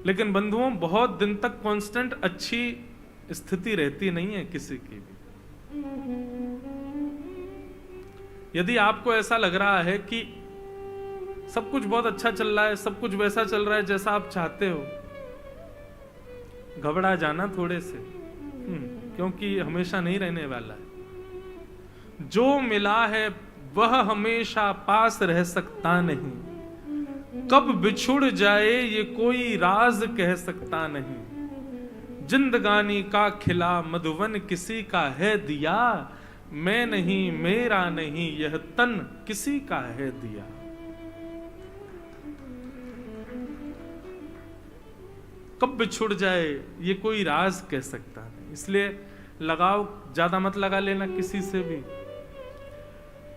लेकिन बंधुओं बहुत दिन तक कांस्टेंट अच्छी स्थिति रहती नहीं है किसी की भी। यदि आपको ऐसा लग रहा है कि सब कुछ बहुत अच्छा चल रहा है, सब कुछ वैसा चल रहा है जैसा आप चाहते हो, घबरा जाना थोड़े से, क्योंकि हमेशा नहीं रहने वाला है। जो मिला है वह हमेशा पास रह सकता नहीं, कब बिछुड़ जाए ये कोई राज कह सकता नहीं। जिंदगानी का खिला मधुवन किसी का है दिया, मैं नहीं मेरा नहीं यह तन किसी का है दिया। कब बिछुड़ जाए ये कोई राज कह सकता नहीं। इसलिए लगाव ज्यादा मत लगा लेना किसी से भी,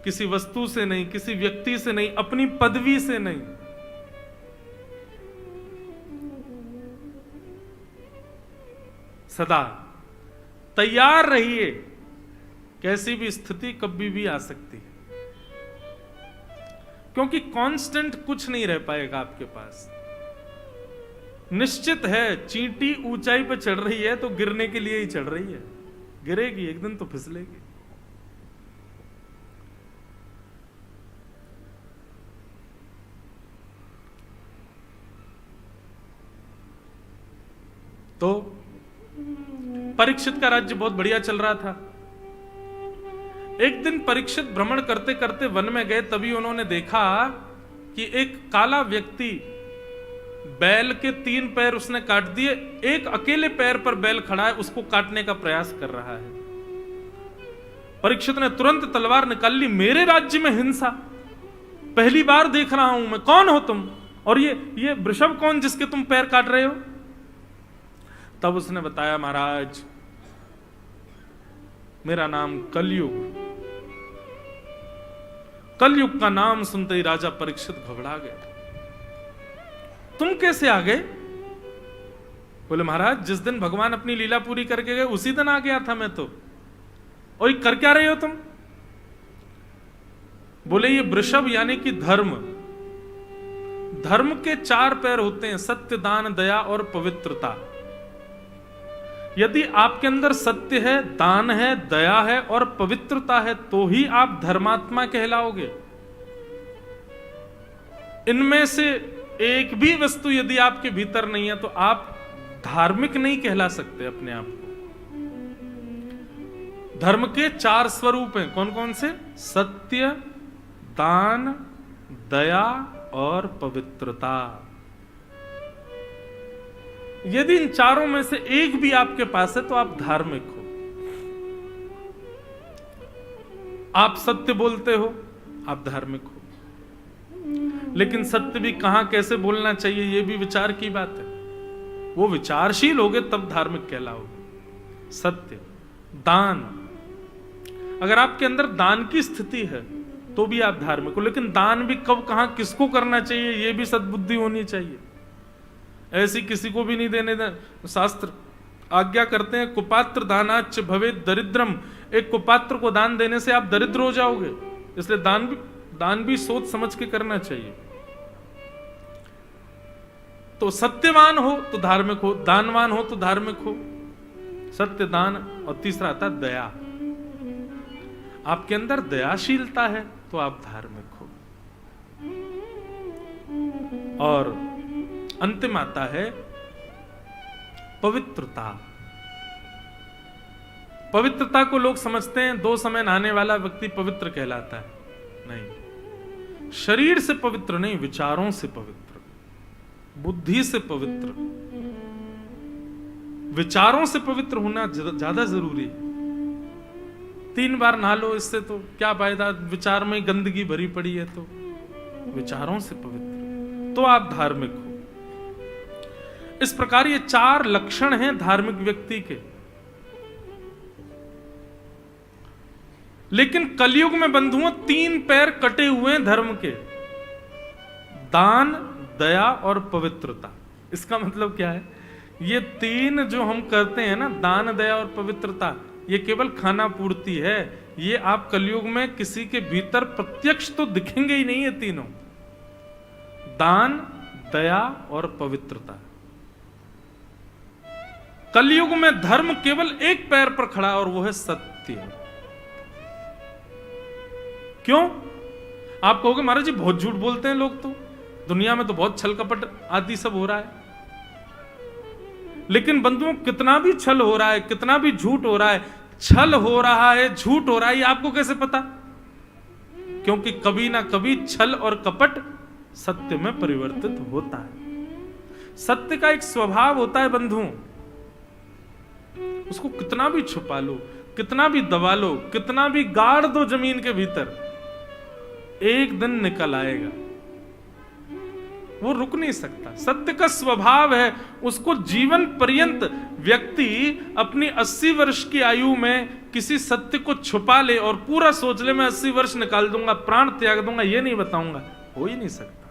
किसी वस्तु से नहीं, किसी व्यक्ति से नहीं, अपनी पदवी से नहीं। सदा तैयार रहिए, कैसी भी स्थिति कभी भी आ सकती है, क्योंकि कांस्टेंट कुछ नहीं रह पाएगा आपके पास। निश्चित है चींटी ऊंचाई पर चढ़ रही है तो गिरने के लिए ही चढ़ रही है, गिरेगी एक दिन तो फिसलेगी। तो परीक्षित का राज्य बहुत बढ़िया चल रहा था। एक दिन परीक्षित भ्रमण करते करते वन में गए, तभी उन्होंने देखा कि एक काला व्यक्ति, बैल के 3 पैर उसने काट दिए, एक अकेले पैर पर बैल खड़ा है, उसको काटने का प्रयास कर रहा है। परीक्षित ने तुरंत तलवार निकाल ली। मेरे राज्य में हिंसा, पहली बार देख रहा हूं मैं, कौन हो तुम, और ये वृषभ कौन जिसके तुम पैर काट रहे हो? तब उसने बताया, महाराज मेरा नाम कलयुग। कलयुग का नाम सुनते ही राजा परीक्षित घबरा गए। तुम कैसे आ गए? बोले महाराज जिस दिन भगवान अपनी लीला पूरी करके गए उसी दिन आ गया था मैं तो। और ये कर क्या रहे हो तुम? बोले ये वृषभ यानी कि धर्म। धर्म के 4 पैर होते हैं, सत्य, दान, दया और पवित्रता। यदि आपके अंदर सत्य है, दान है, दया है और पवित्रता है तो ही आप धर्मात्मा कहलाओगे। इनमें से एक भी वस्तु यदि आपके भीतर नहीं है तो आप धार्मिक नहीं कहला सकते अपने आप को। धर्म के 4 स्वरूप हैं, कौन कौन से? सत्य, दान, दया और पवित्रता। यदि इन चारों में से एक भी आपके पास है तो आप धार्मिक हो। आप सत्य बोलते हो, आप धार्मिक हो। लेकिन सत्य भी कहां कैसे बोलना चाहिए ये भी विचार की बात है। वो विचारशील होगे तब धार्मिक कहलाओगे। सत्य, दान, अगर आपके अंदर दान की स्थिति है तो भी आप धार्मिक हो। लेकिन दान भी कब, कहां, किसको करना चाहिए ये भी सद्बुद्धि होनी चाहिए। ऐसी किसी को भी नहीं देने दें। शास्त्र आज्ञा करते हैं कुपात्र दानाच्च भवेत् दरिद्रम। एक कुपात्र को दान देने से आप दरिद्र हो जाओगे। इसलिए दान भी सोच समझ के करना चाहिए। तो सत्यवान हो तो धार्मिक हो, दानवान हो तो धार्मिक हो। सत्य, दान और तीसरा आता है दया। आपके अंदर दयाशीलता है तो आप धार्मिक हो। और अंतिम आता है पवित्रता। पवित्रता को लोग समझते हैं 2 समय नहाने वाला व्यक्ति पवित्र कहलाता है। नहीं, शरीर से पवित्र नहीं, विचारों से पवित्र, बुद्धि से पवित्र, विचारों से पवित्र होना ज्यादा जरूरी है। 3 बार नहा लो, इससे तो क्या फायदा? विचार में गंदगी भरी पड़ी है। तो विचारों से पवित्र तो आप धार्मिक हो। इस प्रकार ये 4 लक्षण हैं धार्मिक व्यक्ति के। लेकिन कलयुग में बंधुओं 3 पैर कटे हुए हैं धर्म के, दान, दया और पवित्रता। इसका मतलब क्या है? ये 3 जो हम करते हैं ना, दान, दया और पवित्रता, ये केवल खाना पूर्ति है। ये आप कलयुग में किसी के भीतर प्रत्यक्ष तो दिखेंगे ही नहीं। ये तीनों, दान, दया और पवित्रता, कलयुग में धर्म केवल एक पैर पर खड़ा है और वो है सत्य। क्यों? आप कहोगे महाराज जी बहुत झूठ बोलते हैं लोग, तो दुनिया में तो बहुत छल कपट आदि सब हो रहा है। लेकिन बंधुओं, कितना भी छल हो रहा है, कितना भी झूठ हो रहा है, छल हो रहा है, झूठ हो रहा है, ये आपको कैसे पता? क्योंकि कभी ना कभी छल और कपट सत्य में परिवर्तित होता है। सत्य का एक स्वभाव होता है बंधुओं, उसको कितना भी छुपा लो, कितना भी दबा लो, कितना भी गाड़ दो जमीन के भीतर, एक दिन निकल आएगा, वो रुक नहीं सकता। सत्य का स्वभाव है, उसको जीवन पर्यंत व्यक्ति अपनी 80 वर्ष की आयु में किसी सत्य को छुपा ले और पूरा सोच ले मैं 80 वर्ष निकाल दूंगा, प्राण त्याग दूंगा, ये नहीं बताऊंगा, हो ही नहीं सकता।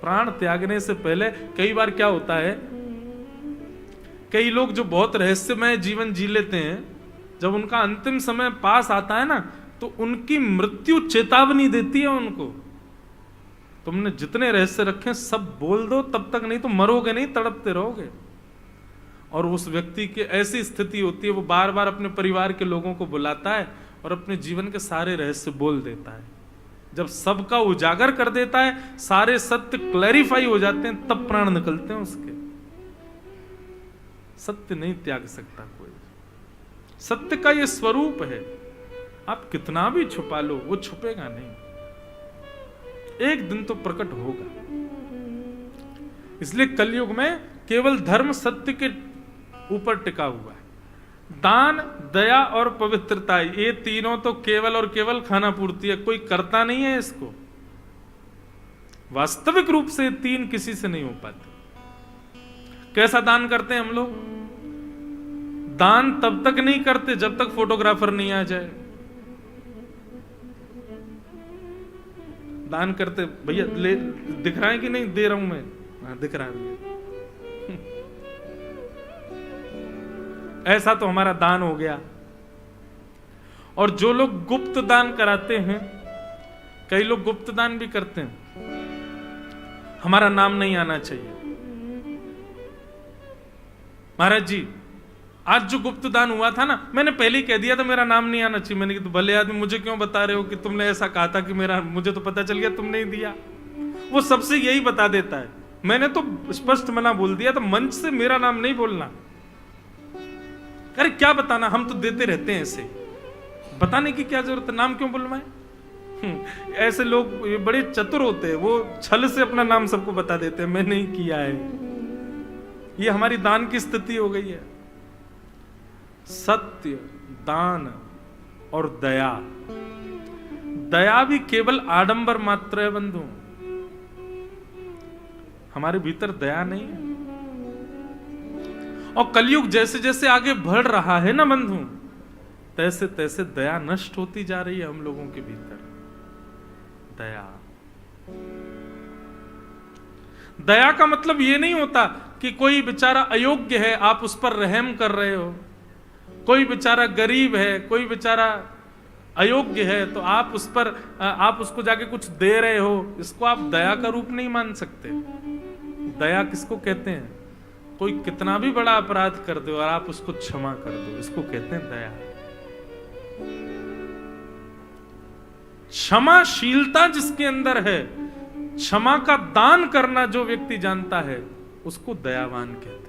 प्राण त्यागने से पहले कई बार क्या होता है, कई लोग जो बहुत रहस्यमय जीवन जी लेते हैं, जब उनका अंतिम समय पास आता है ना, तो उनकी मृत्यु चेतावनी देती है उनको, तुमने जितने रहस्य रखे सब बोल दो, तब तक नहीं तो मरोगे नहीं, तड़पते रहोगे। और उस व्यक्ति की ऐसी स्थिति होती है, वो बार बार अपने परिवार के लोगों को बुलाता है और अपने जीवन के सारे रहस्य बोल देता है। जब सबका उजागर कर देता है, सारे सत्य क्लैरिफाई हो जाते हैं, तब प्राण निकलते हैं उसके। सत्य नहीं त्याग सकता कोई, सत्य का ये स्वरूप है। आप कितना भी छुपा लो, वो छुपेगा नहीं, एक दिन तो प्रकट होगा। इसलिए कलयुग में केवल धर्म सत्य के ऊपर टिका हुआ है। दान, दया और पवित्रता, ये तीनों तो केवल और केवल खाना पूर्ति है, कोई करता नहीं है इसको। वास्तविक रूप से तीन किसी से नहीं हो पाते। कैसा दान करते हैं हम लोग? दान तब तक नहीं करते जब तक फोटोग्राफर नहीं आ जाए। दान करते, भैया ले, दिख रहा है कि नहीं दे रहा हूं मैं? हाँ दिख रहा है। ऐसा तो हमारा दान हो गया। और जो लोग गुप्त दान कराते हैं, कई लोग गुप्त दान भी करते हैं, हमारा नाम नहीं आना चाहिए। महाराज जी आज जो गुप्त दान हुआ था ना, मैंने पहले ही कह दिया था मेरा नाम नहीं आना चाहिए। मैंने कहा तो भले आदमी, मुझे क्यों बता रहे हो कि तुमने ऐसा कहा था कि मेरा, मुझे तो पता चल गया तुमने ही दिया। वो सबसे यही बता देता है। मैंने तो स्पष्ट मना बोल दिया था, मंच से मेरा नाम नहीं बोलना। अरे क्या बताना, हम तो देते रहते हैं, ऐसे बताने की क्या जरूरत है, नाम क्यों बुलवाएं? ऐसे लोग बड़े चतुर होते हैं, वो छल से अपना नाम सबको बता देते हैं, मैं नहीं किया है। ये हमारी दान की स्थिति हो गई है। सत्य, दान और दया, दया भी केवल आडंबर मात्र है बंधु, हमारे भीतर दया नहीं है। और कलयुग जैसे जैसे आगे बढ़ रहा है ना बंधु, तैसे तैसे दया नष्ट होती जा रही है हम लोगों के भीतर। दया, दया का मतलब ये नहीं होता कि कोई बेचारा अयोग्य है आप उस पर रहम कर रहे हो, कोई बेचारा गरीब है, कोई बेचारा अयोग्य है तो आप उस पर, आप उसको जाके कुछ दे रहे हो, इसको आप दया का रूप नहीं मान सकते। दया किसको कहते हैं? कोई कितना भी बड़ा अपराध कर दो और आप उसको क्षमा कर दो, इसको कहते हैं दया। क्षमाशीलता जिसके अंदर है, क्षमा का दान करना जो व्यक्ति जानता है, उसको दयावान कहते हैं।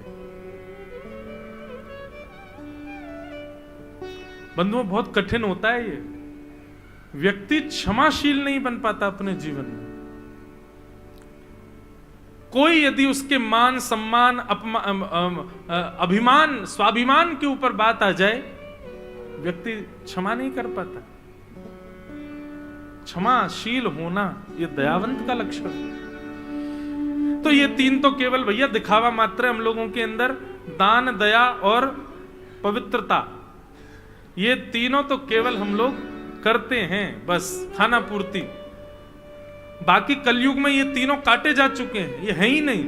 बंधुओं बहुत कठिन होता है ये, व्यक्ति क्षमाशील नहीं बन पाता अपने जीवन में। कोई यदि उसके मान, सम्मान, अभिमान, स्वाभिमान के ऊपर बात आ जाए, व्यक्ति क्षमा नहीं कर पाता। क्षमाशील होना ये दयावंत का लक्षण है। तो ये तीन तो केवल भैया दिखावा मात्र है हम लोगों के अंदर। दान, दया और पवित्रता, ये तीनों तो केवल हम लोग करते हैं, बस खाना पूर्ति। बाकी कलयुग में ये तीनों काटे जा चुके हैं, ये है ही नहीं।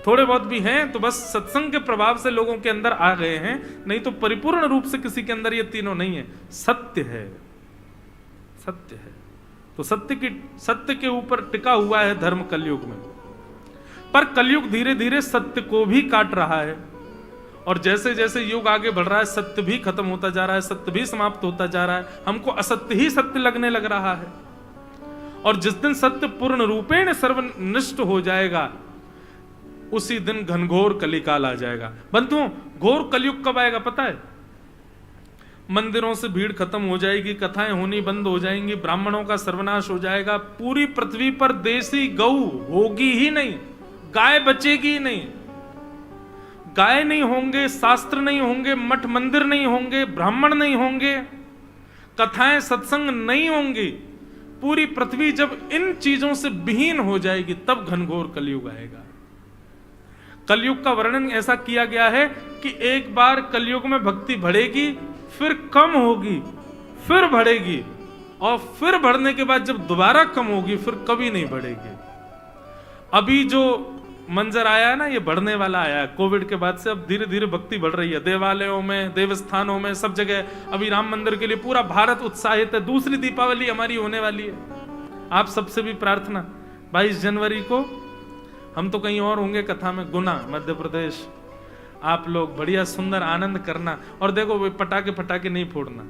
थोड़े बहुत भी हैं तो बस सत्संग के प्रभाव से लोगों के अंदर आ गए हैं, नहीं तो परिपूर्ण रूप से किसी के अंदर ये तीनों नहीं है। सत्य है, सत्य है। तो सत्य के ऊपर टिका हुआ है धर्म कलयुग में। पर कलयुग धीरे धीरे सत्य को भी काट रहा है, और जैसे जैसे युग आगे बढ़ रहा है सत्य भी खत्म होता जा रहा है, सत्य भी समाप्त होता जा रहा है, हमको असत्य ही सत्य लगने लग रहा है। और जिस दिन सत्य पूर्ण रूपेण सर्वनिष्ठ हो जाएगा उसी दिन घनघोर कलिकाल आ जाएगा। बंधुओं, घोर कलयुग कब आएगा पता है? मंदिरों से भीड़ खत्म हो जाएगी, कथाएं होनी बंद हो जाएंगी, ब्राह्मणों का सर्वनाश हो जाएगा, पूरी पृथ्वी पर देसी गऊ होगी ही नहीं, गाय बचेगी ही नहीं। गाय नहीं होंगे, शास्त्र नहीं होंगे, मठ मंदिर नहीं होंगे, ब्राह्मण नहीं होंगे, कथाएं सत्संग नहीं होंगी। पूरी पृथ्वी जब इन चीजों से विहीन हो जाएगी तब घनघोर कलयुग आएगा। कलयुग का वर्णन ऐसा किया गया है कि एक बार कलयुग में भक्ति बढ़ेगी, फिर कम होगी, फिर बढ़ेगी, और फिर बढ़ने के बाद जब दोबारा कम होगी फिर कभी नहीं बढ़ेगी। अभी जो मंजर आया है ना, ये बढ़ने वाला आया है। कोविड के बाद से अब धीरे धीरे भक्ति बढ़ रही है, देवालयों में, देवस्थानों में, सब जगह। अभी राम मंदिर के लिए पूरा भारत उत्साहित है। दूसरी दीपावली हमारी होने वाली है। आप सबसे भी प्रार्थना, 22 जनवरी को हम तो कहीं और होंगे कथा में, गुना मध्य प्रदेश। आप लोग बढ़िया सुंदर आनंद करना, और देखो वो पटाखे नहीं फोड़ना,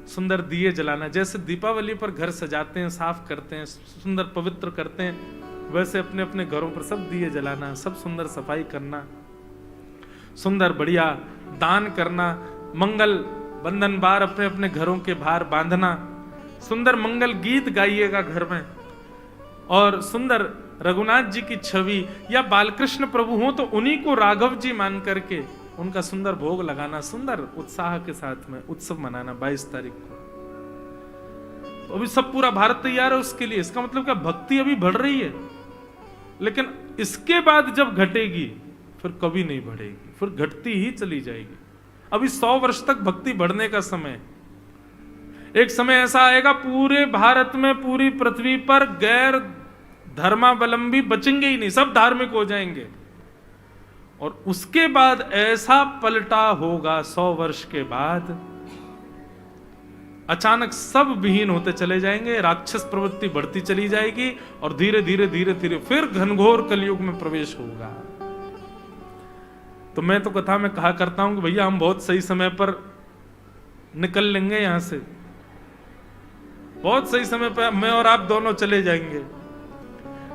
सुंदर दिए जलाना। जैसे दीपावली पर घर सजाते हैं, साफ करते हैं, सुंदर पवित्र करते हैं, वैसे अपने अपने घरों पर सब दिए जलाना, सब सुंदर सफाई करना, सुंदर बढ़िया दान करना, मंगल बंधन बार अपने अपने घरों के बाहर बांधना, सुंदर मंगल गीत गाइएगा घर में, और सुंदर रघुनाथ जी की छवि या बालकृष्ण प्रभु हो तो उन्हीं को राघव जी मान करके उनका सुंदर भोग लगाना, सुंदर उत्साह के साथ में उत्सव मनाना 22 तारीख को। तो अभी सब पूरा भारत तैयार है उसके लिए। इसका मतलब क्या, भक्ति अभी बढ़ रही है, लेकिन इसके बाद जब घटेगी फिर कभी नहीं बढ़ेगी, फिर घटती ही चली जाएगी। अभी 100 वर्ष तक भक्ति बढ़ने का समय। एक समय ऐसा आएगा पूरे भारत में, पूरी पृथ्वी पर गैर धर्मावलंबी बचेंगे ही नहीं, सब धार्मिक हो जाएंगे। और उसके बाद ऐसा पलटा होगा 100 वर्ष के बाद, अचानक सब विहीन होते चले जाएंगे, राक्षस प्रवृत्ति बढ़ती चली जाएगी, और धीरे धीरे धीरे धीरे फिर घनघोर कलयुग में प्रवेश होगा। तो मैं तो कथा में कहा करता हूं कि भैया हम बहुत सही समय पर निकल लेंगे यहां से, बहुत सही समय पर मैं और आप दोनों चले जाएंगे।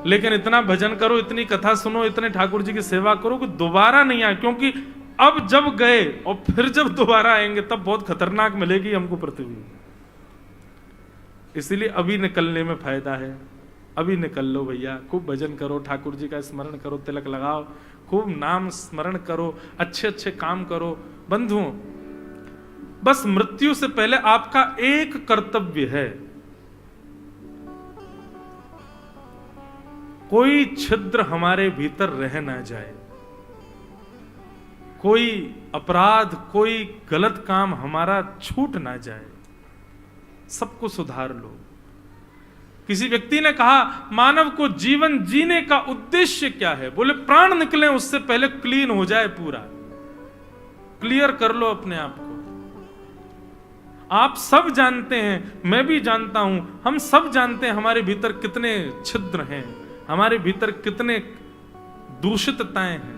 लेकिन इतना भजन करो, इतनी कथा सुनो, इतने ठाकुर जी की सेवा करो कि दोबारा नहीं आए, क्योंकि अब जब गए और फिर जब दोबारा आएंगे तब बहुत खतरनाक मिलेगी हमको पृथ्वी। इसीलिए अभी निकलने में फायदा है, अभी निकल लो भैया, खूब भजन करो, ठाकुर जी का स्मरण करो, तिलक लगाओ, खूब नाम स्मरण करो, अच्छे अच्छे काम करो। बंधुओं, बस मृत्यु से पहले आपका एक कर्तव्य है, कोई छिद्र हमारे भीतर रह ना जाए, कोई अपराध, कोई गलत काम हमारा छूट ना जाए, सबको सुधार लो। किसी व्यक्ति ने कहा मानव को जीवन जीने का उद्देश्य क्या है? बोले प्राण निकले उससे पहले क्लीन हो जाए, पूरा क्लियर कर लो अपने आप को। आप सब जानते हैं, मैं भी जानता हूं, हम सब जानते हैं हमारे भीतर कितने छिद्र हैं, हमारे भीतर कितने दूषितताएं हैं।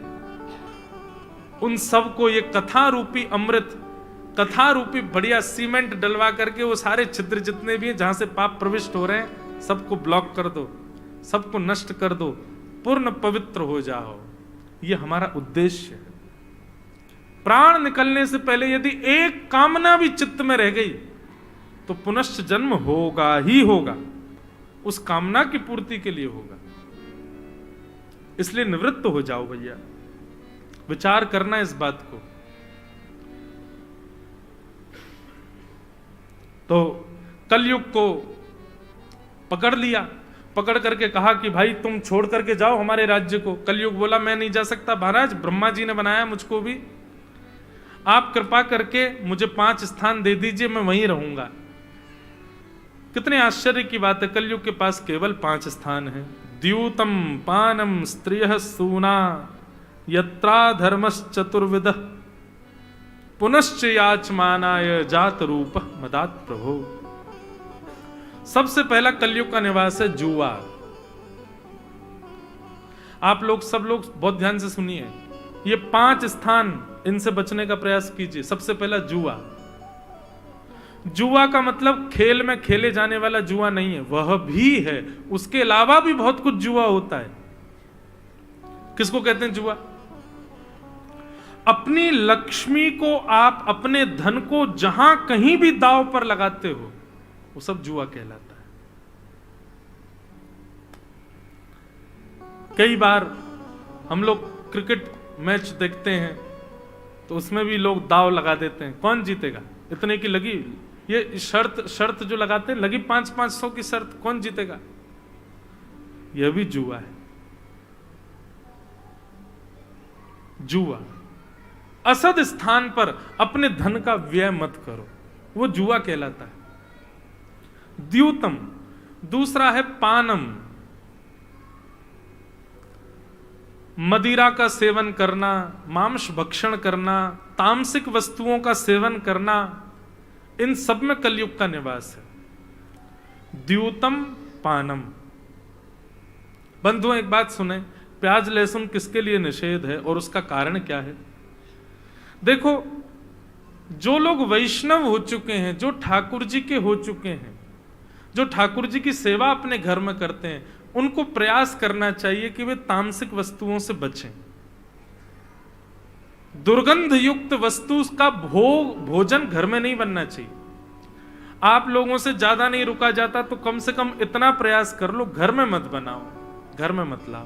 उन सब को ये कथा रूपी अमृत, कथा रूपी बढ़िया सीमेंट डलवा करके वो सारे छिद्र जितने भी हैं जहां से पाप प्रविष्ट हो रहे हैं सबको ब्लॉक कर दो, सबको नष्ट कर दो, पूर्ण पवित्र हो जाओ। ये हमारा उद्देश्य है। प्राण निकलने से पहले यदि एक कामना भी चित्त में रह गई तो पुनश्च जन्म होगा ही होगा, उस कामना की पूर्ति के लिए होगा। इसलिए निवृत्त हो जाओ भैया, विचार करना इस बात को। तो कलयुग को पकड़ लिया, पकड़ करके कहा कि भाई तुम छोड़ करके जाओ हमारे राज्य को। कलयुग बोला मैं नहीं जा सकता महाराज, ब्रह्मा जी ने बनाया मुझको भी, आप कृपा करके मुझे 5 स्थान दे दीजिए, मैं वहीं रहूंगा। कितने आश्चर्य की बात है, कलयुग के पास केवल 5 स्थान हैं। द्यूतम पानम स्त्रियः सूना यत्रा धर्मश्चतुर्विदः पुनश्च याचमानाय जात रूप मदात प्रभो। सबसे पहला कलयुग का निवास है जुआ। आप लोग सब लोग बहुत ध्यान से सुनिए, ये 5 स्थान इनसे बचने का प्रयास कीजिए। सबसे पहला जुआ। जुआ का मतलब खेल में खेले जाने वाला जुआ नहीं है, वह भी है, उसके अलावा भी बहुत कुछ जुआ होता है। किसको कहते हैं जुआ? अपनी लक्ष्मी को, आप अपने धन को जहां कहीं भी दांव पर लगाते हो, वो सब जुआ कहलाता है। कई बार हम लोग क्रिकेट मैच देखते हैं तो उसमें भी लोग दांव लगा देते हैं, कौन जीतेगा, इतने की लगी, ये शर्त जो लगाते हैं, लगी 500-500 की शर्त, कौन जीतेगा, यह भी जुआ है। जुआ। असद स्थान पर अपने धन का व्यय मत करो, वो जुआ कहलाता है। द्यूतम। दूसरा है पानम, मदिरा का सेवन करना, मांस भक्षण करना, तामसिक वस्तुओं का सेवन करना, इन सब में कलयुग का निवास है। द्यूतम पानम। बंधुओं एक बात सुने, प्याज लहसुन किसके लिए निषेध है और उसका कारण क्या है? देखो, जो लोग वैष्णव हो चुके हैं, जो ठाकुर जी के हो चुके हैं, जो ठाकुर जी की सेवा अपने घर में करते हैं, उनको प्रयास करना चाहिए कि वे तामसिक वस्तुओं से बचें। दुर्गंध युक्त वस्तु का भोजन घर में नहीं बनना चाहिए। आप लोगों से ज्यादा नहीं रुका जाता तो कम से कम इतना प्रयास कर लो, घर में मत बनाओ, घर में मत लाओ।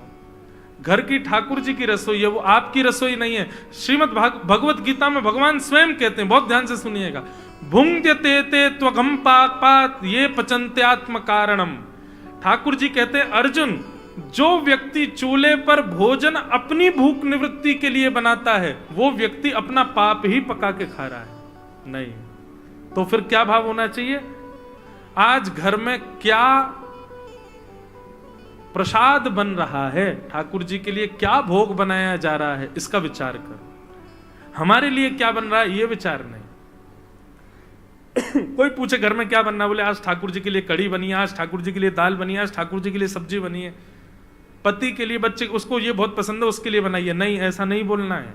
घर की ठाकुर जी की रसोई है, वो आपकी रसोई नहीं है। श्रीमद् भगवत गीता में भगवान स्वयं कहते हैं, बहुत ध्यान से सुनिएगा, भुंग्यते ते त्वगम पाक ये पचन्त्यात्म कारणम। ठाकुर जी कहते हैं, अर्जुन, जो व्यक्ति चूल्हे पर भोजन अपनी भूख निवृत्ति के लिए बनाता है, वो व्यक्ति अपना पाप ही पका के खा रहा है। नहीं तो फिर क्या भाव होना चाहिए? आज घर में क्या प्रसाद बन रहा है, ठाकुर जी के लिए क्या भोग बनाया जा रहा है, इसका विचार कर। हमारे लिए क्या बन रहा है, ये विचार नहीं। कोई पूछे घर में क्या बनना, बोले आज ठाकुर जी के लिए कड़ी बनी है, आज ठाकुर जी के लिए दाल बनी है, आज ठाकुर जी के लिए सब्जी बनी है, पति के लिए, बच्चे उसको ये बहुत पसंद है उसके लिए बनाई है। नहीं, ऐसा नहीं बोलना है,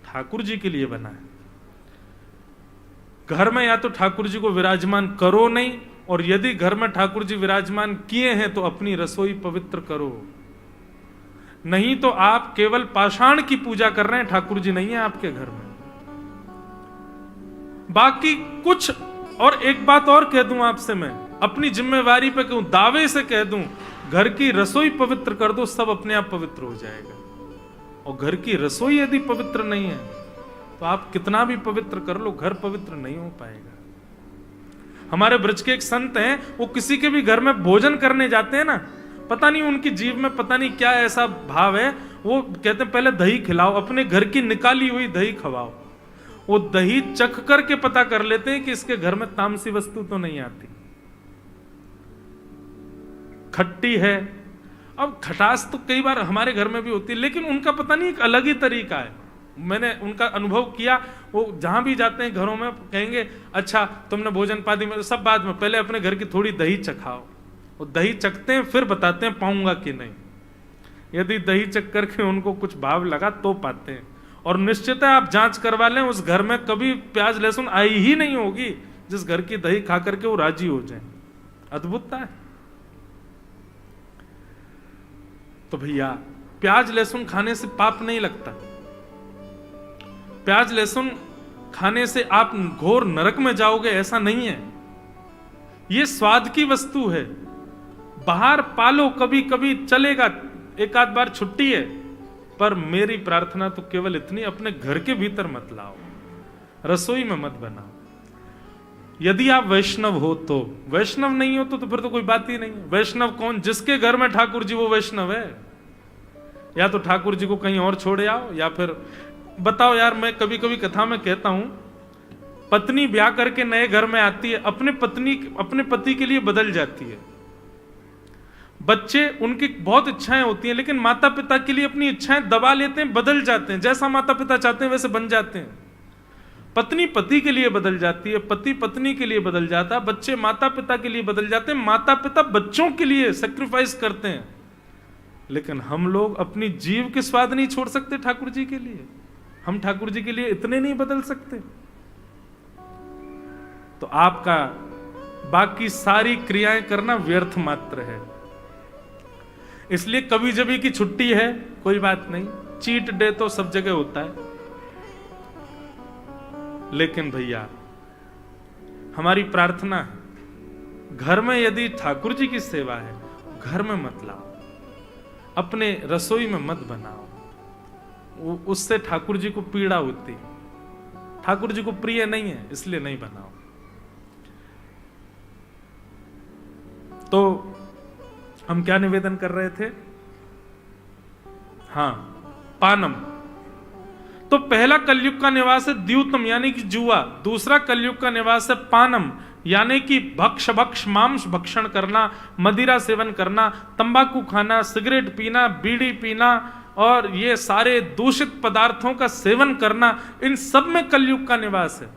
ठाकुर जी के लिए बना है। घर में या तो ठाकुर जी को विराजमान करो नहीं, और यदि घर में ठाकुर जी विराजमान किए हैं तो अपनी रसोई पवित्र करो। नहीं तो आप केवल पाषाण की पूजा कर रहे हैं, ठाकुर जी नहीं है आपके घर में। बाकी कुछ, और एक बात और कह दूं आपसे, मैं अपनी जिम्मेवारी पे कहूं, दावे से कह दूं, घर की रसोई पवित्र कर दो, सब अपने आप पवित्र हो जाएगा। और घर की रसोई यदि पवित्र नहीं है तो आप कितना भी पवित्र कर लो, घर पवित्र नहीं हो पाएगा। हमारे ब्रज के एक संत हैं, वो किसी के भी घर में भोजन करने जाते हैं ना, पता नहीं उनकी जीव में पता नहीं क्या ऐसा भाव है, वो कहते हैं पहले दही खिलाओ, अपने घर की निकाली हुई दही खवाओ। वो दही चख करके पता कर लेते हैं कि इसके घर में तामसी वस्तु तो नहीं आती, खट्टी है। अब खटास तो कई बार हमारे घर में भी होती है, लेकिन उनका पता नहीं एक अलग ही तरीका है। मैंने उनका अनुभव किया, वो जहां भी जाते हैं घरों में कहेंगे, अच्छा तुमने भोजन पादी में, सब बाद में, पहले अपने घर की थोड़ी दही चखाओ। वो दही चखते हैं, फिर बताते हैं पाऊंगा कि नहीं। यदि दही चख करके उनको कुछ भाव लगा तो पाते हैं। और निश्चित है आप जांच करवा लें, उस घर में कभी प्याज लहसुन आई ही नहीं होगी जिस घर की दही खा करके वो राजी हो जाए। अद्भुतता है। तो भैया, प्याज लहसुन खाने से पाप नहीं लगता। प्याज लहसुन खाने से आप घोर नरक में जाओगे, ऐसा नहीं है। यह स्वाद की वस्तु है। बाहर पालो, कभी कभी चलेगा, एक आध बार छुट्टी है, पर मेरी प्रार्थना तो केवल इतनी, अपने घर के भीतर मत लाओ, रसोई में मत बनाओ। यदि आप वैष्णव हो तो, वैष्णव नहीं हो तो फिर तो कोई बात ही नहीं। वैष्णव कौन? जिसके घर में ठाकुर जी वो वैष्णव है। या तो ठाकुर जी को कहीं और छोड़े आओ, या फिर बताओ यार, मैं कभी कभी कथा में कहता हूं, पत्नी ब्याह करके नए घर में आती है, अपने पति के लिए बदल जाती है। बच्चे, उनकी बहुत इच्छाएं होती हैं, लेकिन माता पिता के लिए अपनी इच्छाएं दबा लेते हैं, बदल जाते हैं, जैसा माता पिता चाहते हैं वैसे बन जाते हैं। पत्नी पति के लिए बदल जाती है, पति पत्नी के लिए बदल जाता है, बच्चे माता पिता के लिए बदल जाते हैं, माता पिता बच्चों के लिए सेक्रीफाइस करते हैं। लेकिन हम लोग अपनी जीव के स्वाद नहीं छोड़ सकते ठाकुर जी के लिए। हम ठाकुर जी के लिए इतने नहीं बदल सकते। तो आपका बाकी सारी क्रियाएं करना व्यर्थ मात्र है। इसलिए कभी जभी की छुट्टी है कोई बात नहीं, चीट डे तो सब जगह होता है, लेकिन भैया हमारी प्रार्थना है घर में यदि ठाकुर जी की सेवा है घर में मत लाओ, अपने रसोई में मत बनाओ, उससे ठाकुर जी को पीड़ा होती है, ठाकुर जी को प्रिय नहीं है, इसलिए नहीं बनाओ। तो हम क्या निवेदन कर रहे थे? हाँ, पानम। तो पहला कलयुग का निवास है द्यूतम यानी कि जुआ, दूसरा कलयुग का निवास है पानम यानी कि भक्ष भक्ष मांस भक्षण करना, मदिरा सेवन करना, तंबाकू खाना, सिगरेट पीना, बीड़ी पीना और ये सारे दूषित पदार्थों का सेवन करना, इन सब में कलयुग का निवास है।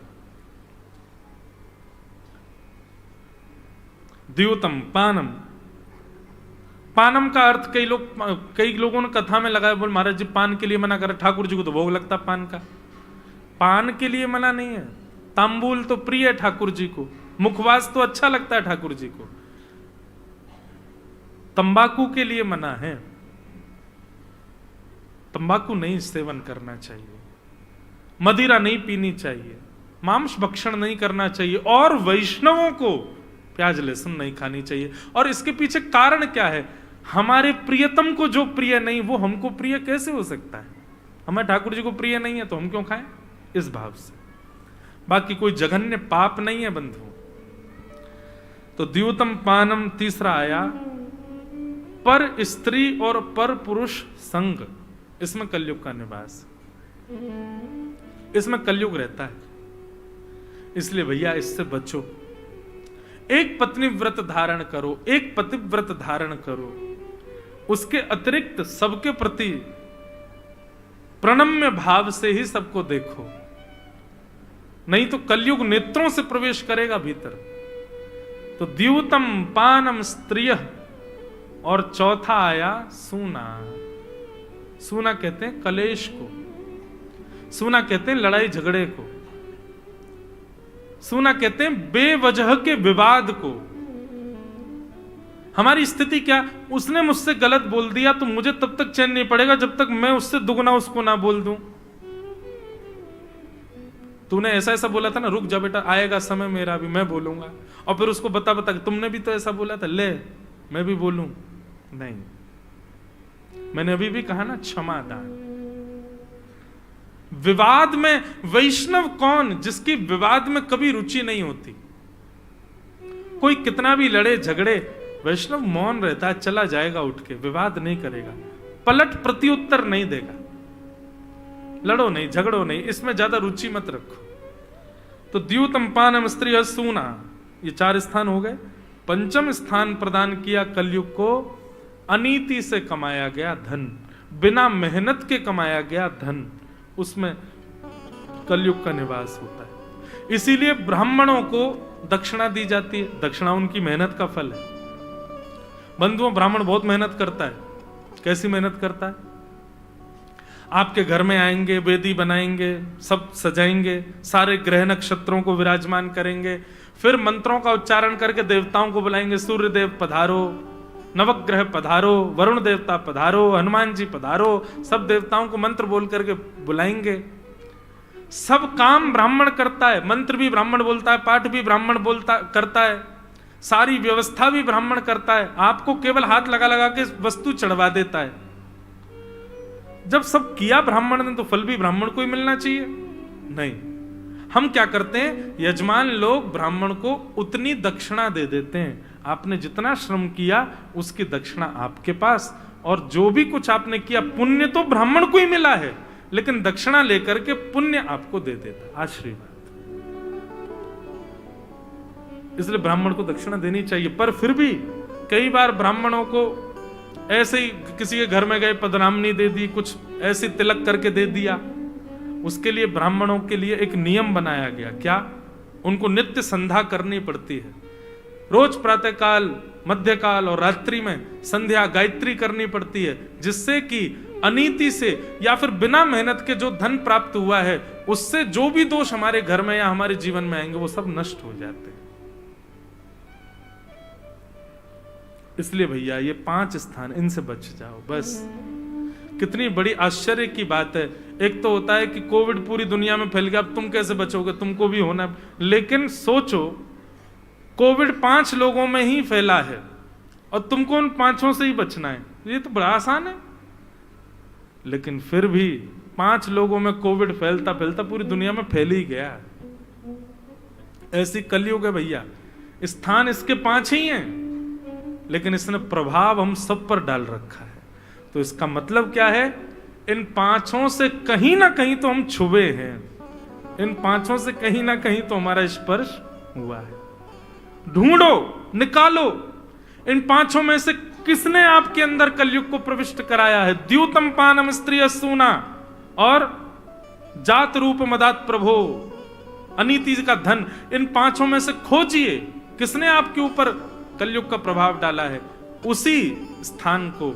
द्यूतम पानम। पानम का अर्थ कई लोगों ने कथा में लगाया, बोल महाराज जी पान के लिए मना कर, ठाकुर जी को तो भोग लगता पान का। पान के लिए मना नहीं है, तांबूल तो प्रिय है ठाकुर जी को, मुखवास तो अच्छा लगता है ठाकुर जी को। तंबाकू के लिए मना है, तंबाकू नहीं सेवन करना चाहिए, मदिरा नहीं पीनी चाहिए, मांस भक्षण नहीं करना चाहिए और वैष्णवों को प्याज लहसुन नहीं खानी चाहिए। और इसके पीछे कारण क्या है? हमारे प्रियतम को जो प्रिय नहीं वो हमको प्रिय कैसे हो सकता है? हमें ठाकुर जी को प्रिय नहीं है तो हम क्यों खाएं? इस भाव से। बाकी कोई जघन्य पाप नहीं है बंधु। तो द्यूतम पानम तीसरा आया, पर स्त्री और पर पुरुष संग, इसमें कलयुग का निवास, इसमें कलयुग रहता है, इसलिए भैया इससे बचो। एक पत्नी व्रत धारण करो, एक पति व्रत धारण करो, उसके अतिरिक्त सबके प्रति प्रणम्य भाव से ही सबको देखो, नहीं तो कलयुग नेत्रों से प्रवेश करेगा भीतर। तो द्यूतम पानम स्त्रिय, और चौथा आया सूना। सूना कहते हैं कलेश को, सूना कहते हैं लड़ाई झगड़े को, सूना कहते हैं बेवजह के विवाद को। हमारी स्थिति क्या? उसने मुझसे गलत बोल दिया तो मुझे तब तक चैन नहीं पड़ेगा जब तक मैं उससे दुगना उसको ना बोल दूं। तूने ऐसा ऐसा बोला था ना, रुक जा बेटा, आएगा समय मेरा भी, मैं बोलूंगा। और फिर उसको बता बता तुमने भी तो ऐसा बोला था, ले मैं भी बोलूं। नहीं, मैंने अभी भी कहा ना, क्षमा दान। विवाद में वैष्णव कौन? जिसकी विवाद में कभी रुचि नहीं होती। कोई कितना भी लड़े झगड़े, वैष्णव मौन रहता है, चला जाएगा उठ के, विवाद नहीं करेगा, पलट प्रत्युत्तर नहीं देगा। लड़ो नहीं, झगड़ो नहीं, इसमें ज्यादा रुचि मत रखो। तो द्यूतम पानम स्त्रिय सूना, ये 4 स्थान हो गए। पंचम स्थान प्रदान किया कलयुग को अनीति से कमाया गया धन, बिना मेहनत के कमाया गया धन, उसमें कलयुग का निवास होता है। इसीलिए ब्राह्मणों को दक्षिणा दी जाती है, दक्षिणा उनकी मेहनत का फल है। बंधुओं, ब्राह्मण बहुत मेहनत करता है। कैसी मेहनत करता है? आपके घर में आएंगे, वेदी बनाएंगे, सब सजाएंगे, सारे ग्रह नक्षत्रों को विराजमान करेंगे, फिर मंत्रों का उच्चारण करके देवताओं को बुलाएंगे, सूर्य देव पधारो, नवग्रह पधारो, वरुण देवता पधारो, हनुमान जी पधारो, सब देवताओं को मंत्र बोल करके बुलाएंगे। सब काम ब्राह्मण करता है, मंत्र भी ब्राह्मण बोलता है, पाठ भी ब्राह्मण करता है, सारी व्यवस्था भी ब्राह्मण करता है। आपको केवल हाथ लगा लगा के वस्तु चढ़वा देता है। जब सब किया ब्राह्मण ने तो फल भी ब्राह्मण को ही मिलना चाहिए? नहीं, हम क्या करते हैं, यजमान लोग ब्राह्मण को उतनी दक्षिणा दे देते हैं, आपने जितना श्रम किया उसकी दक्षिणा आपके पास, और जो भी कुछ आपने किया पुण्य तो ब्राह्मण को ही मिला है, लेकिन दक्षिणा लेकर के पुण्य आपको दे देता, आशीर्वाद। इसलिए ब्राह्मण को दक्षिणा देनी चाहिए। पर फिर भी कई बार ब्राह्मणों को ऐसे ही किसी के घर में गए, पदनामनी दे दी, कुछ ऐसे तिलक करके दे दिया। उसके लिए ब्राह्मणों के लिए एक नियम बनाया गया। क्या? उनको नित्य संध्या करनी पड़ती है। रोज प्रातःकाल मध्यकाल और रात्रि में संध्या गायत्री करनी पड़ती है, जिससे कि अनीति से या फिर बिना मेहनत के जो धन प्राप्त हुआ है उससे जो भी दोष हमारे घर में या हमारे जीवन में आएंगे वो सब नष्ट हो जाते हैं। इसलिए भैया ये 5 स्थान, इनसे बच जाओ बस। कितनी बड़ी आश्चर्य की बात है। एक तो होता है कि कोविड पूरी दुनिया में फैल गया, अब तुम कैसे बचोगे, तुमको भी होना है। लेकिन सोचो, कोविड 5 लोगों में ही फैला है और तुमको उन 5 से ही बचना है, ये तो बड़ा आसान है। लेकिन फिर भी 5 लोगों में कोविड फैलता फैलता पूरी दुनिया में फैल ही गया। ऐसी कलयुग है भैया। स्थान इसके 5 ही हैं, लेकिन इसने प्रभाव हम सब पर डाल रखा है। तो इसका मतलब क्या है, इन 5 से कहीं ना कहीं तो हम छुए हैं, इन 5 से कहीं ना कहीं तो हमारा स्पर्श हुआ है। ढूंढो, निकालो, इन 5 में से किसने आपके अंदर कलयुग को प्रविष्ट कराया है। द्यूतम पानम स्त्रिय सूना और जात रूप मदात प्रभो, अनीति का धन, इन 5 में से खोजिए किसने आपके ऊपर कलयुग का प्रभाव डाला है। उसी स्थान को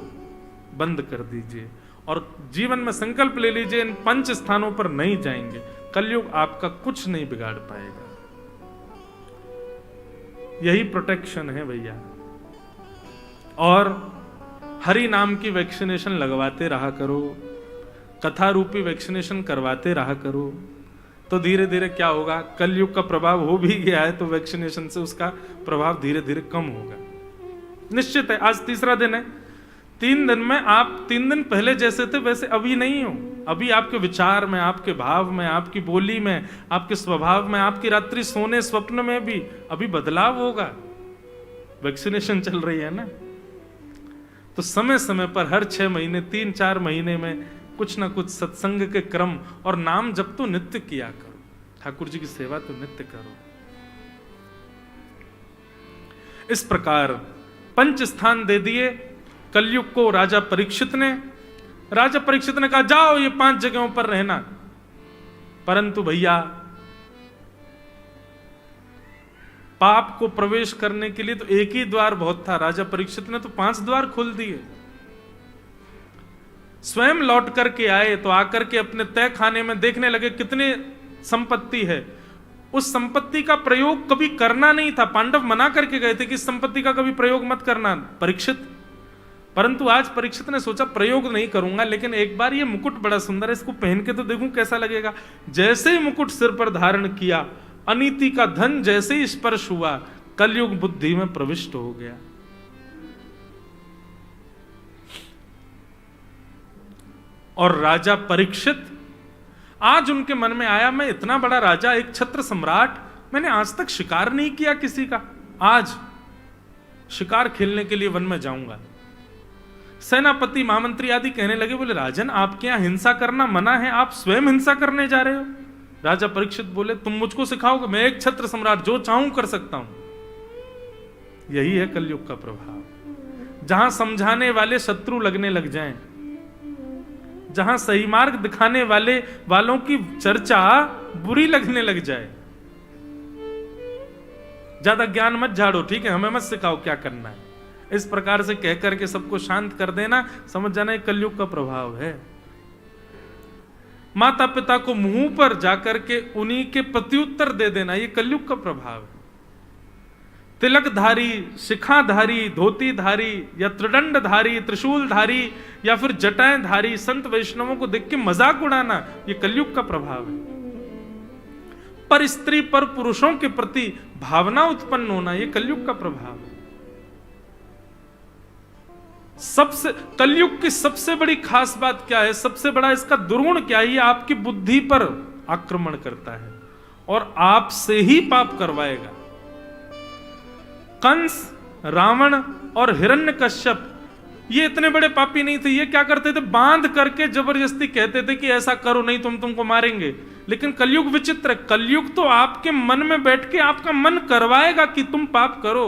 बंद कर दीजिए और जीवन में संकल्प ले लीजिए, इन 5 स्थानों पर नहीं जाएंगे। कलयुग आपका कुछ नहीं बिगाड़ पाएगा। यही प्रोटेक्शन है भैया। और हरि नाम की वैक्सीनेशन लगवाते रहा करो, कथा रूपी वैक्सीनेशन करवाते रहा करो, तो धीरे धीरे क्या होगा, कलयुग का प्रभाव हो भी गया है तो वैक्सीनेशन से उसका प्रभाव धीरे धीरे कम होगा। निश्चित है। आज 3रा दिन है। 3 दिन में आप 3 दिन पहले जैसे थे वैसे अभी नहीं हो। अभी आपके विचार में, आपके भाव में, आपकी बोली में, आपके स्वभाव में, आपकी रात्रि सोने स्वप्न में भी अभी बदलाव होगा। वैक्सीनेशन चल रही है ना, तो समय समय पर हर 6 महीने, 3-4 महीने में कुछ ना कुछ सत्संग के क्रम और नाम जप तो नित्य किया करो, ठाकुर जी की सेवा तो नित्य करो। इस प्रकार 5 स्थान दे दिए कलयुग को राजा परीक्षित ने। राजा परीक्षित ने कहा जाओ ये 5 जगहों पर रहना। परंतु भैया पाप को प्रवेश करने के लिए तो एक ही द्वार बहुत था। राजा परीक्षित ने तो 5 द्वार खोल दिए। स्वयं लौट करके आए तो आकर के अपने तय खाने में देखने लगे कितनी संपत्ति है। उस संपत्ति का प्रयोग कभी करना नहीं था। पांडव मना करके गए थे कि इस संपत्ति का कभी प्रयोग मत करना परीक्षित। परंतु आज परीक्षित ने सोचा प्रयोग नहीं करूंगा, लेकिन एक बार ये मुकुट बड़ा सुंदर है, इसको पहन के तो देखूं कैसा लगेगा। जैसे ही मुकुट सिर पर धारण किया, अनीति का धन जैसे ही स्पर्श हुआ, कलयुग बुद्धि में प्रविष्ट हो गया। और राजा परीक्षित, आज उनके मन में आया मैं इतना बड़ा राजा, एक छत्र सम्राट, मैंने आज तक शिकार नहीं किया किसी का, आज शिकार खेलने के लिए वन में जाऊंगा। सेनापति, महामंत्री आदि कहने लगे, बोले राजन आपके यहां हिंसा करना मना है, आप स्वयं हिंसा करने जा रहे हो। राजा परीक्षित बोले तुम मुझको सिखाओगे, मैं एक छत्र सम्राट जो चाहूं कर सकता हूं। यही है कलयुग का प्रभाव। जहां समझाने वाले शत्रु लगने लग जाएं, जहां सही मार्ग दिखाने वालों की चर्चा बुरी लगने लग जाए। ज्यादा ज्ञान मत झाड़ो, ठीक है, हमें मत सिखाओ क्या करना है, इस प्रकार से कह करके सबको शांत कर देना, समझ जाना ये कलयुग का प्रभाव है। माता पिता को मुंह पर जाकर के उन्हीं के प्रत्युत्तर दे देना, ये कलयुग का प्रभाव है। तिलकधारी, शिखाधारी, धोतीधारी या त्रिदंडधारी, त्रिशूलधारी या फिर जटाएंधारी संत वैष्णवों को देख के मजाक उड़ाना, ये कलयुग का प्रभाव है। पर स्त्री पर पुरुषों के प्रति भावना उत्पन्न होना, ये कलयुग का प्रभाव है। सबसे कलयुग की सबसे बड़ी खास बात क्या है, सबसे बड़ा इसका दुर्गुण क्या है, ये आपकी बुद्धि पर आक्रमण करता है और आपसे ही पाप करवाएगा। कंस, रावण और हिरण्यकश्यप ये इतने बड़े पापी नहीं थे। ये क्या करते थे, बांध करके जबरदस्ती कहते थे कि ऐसा करो नहीं तुमको मारेंगे। लेकिन कलयुग विचित्र है, कलयुग तो आपके मन में बैठ के आपका मन करवाएगा कि तुम पाप करो।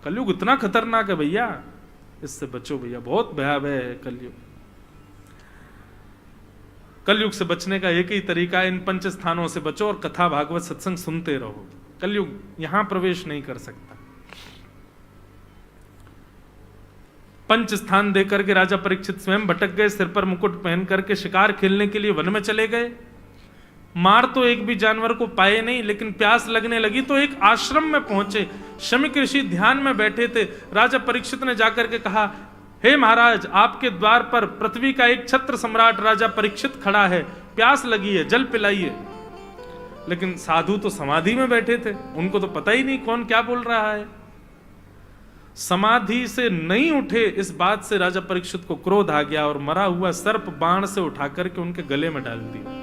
कलयुग इतना खतरनाक है भैया, इससे बचो भैया, बहुत भयावह है कलयुग। कलयुग से बचने का एक ही तरीका है, इन 5 स्थानों से बचो और कथा भागवत सत्संग सुनते रहो। कलयुग यहां प्रवेश नहीं कर सकता। पंच स्थान देकर के राजा परीक्षित स्वयं भटक गए, सिर पर मुकुट पहन करके शिकार खेलने के लिए वन में चले गए। मार तो एक भी जानवर को पाए नहीं, लेकिन प्यास लगने लगी तो एक आश्रम में पहुंचे। शमीक ऋषि ध्यान में बैठे थे। राजा परीक्षित ने जाकर के कहा, हे महाराज, आपके द्वार पर पृथ्वी का एक छत्र सम्राट राजा परीक्षित खड़ा है, प्यास लगी है, जल पिलाइए। लेकिन साधु तो समाधि में बैठे थे, उनको तो पता ही नहीं कौन क्या बोल रहा है। समाधि से नहीं उठे, इस बात से राजा परीक्षित को क्रोध आ गया और मरा हुआ सर्प बाण से उठा करके उनके गले में डाल दिया।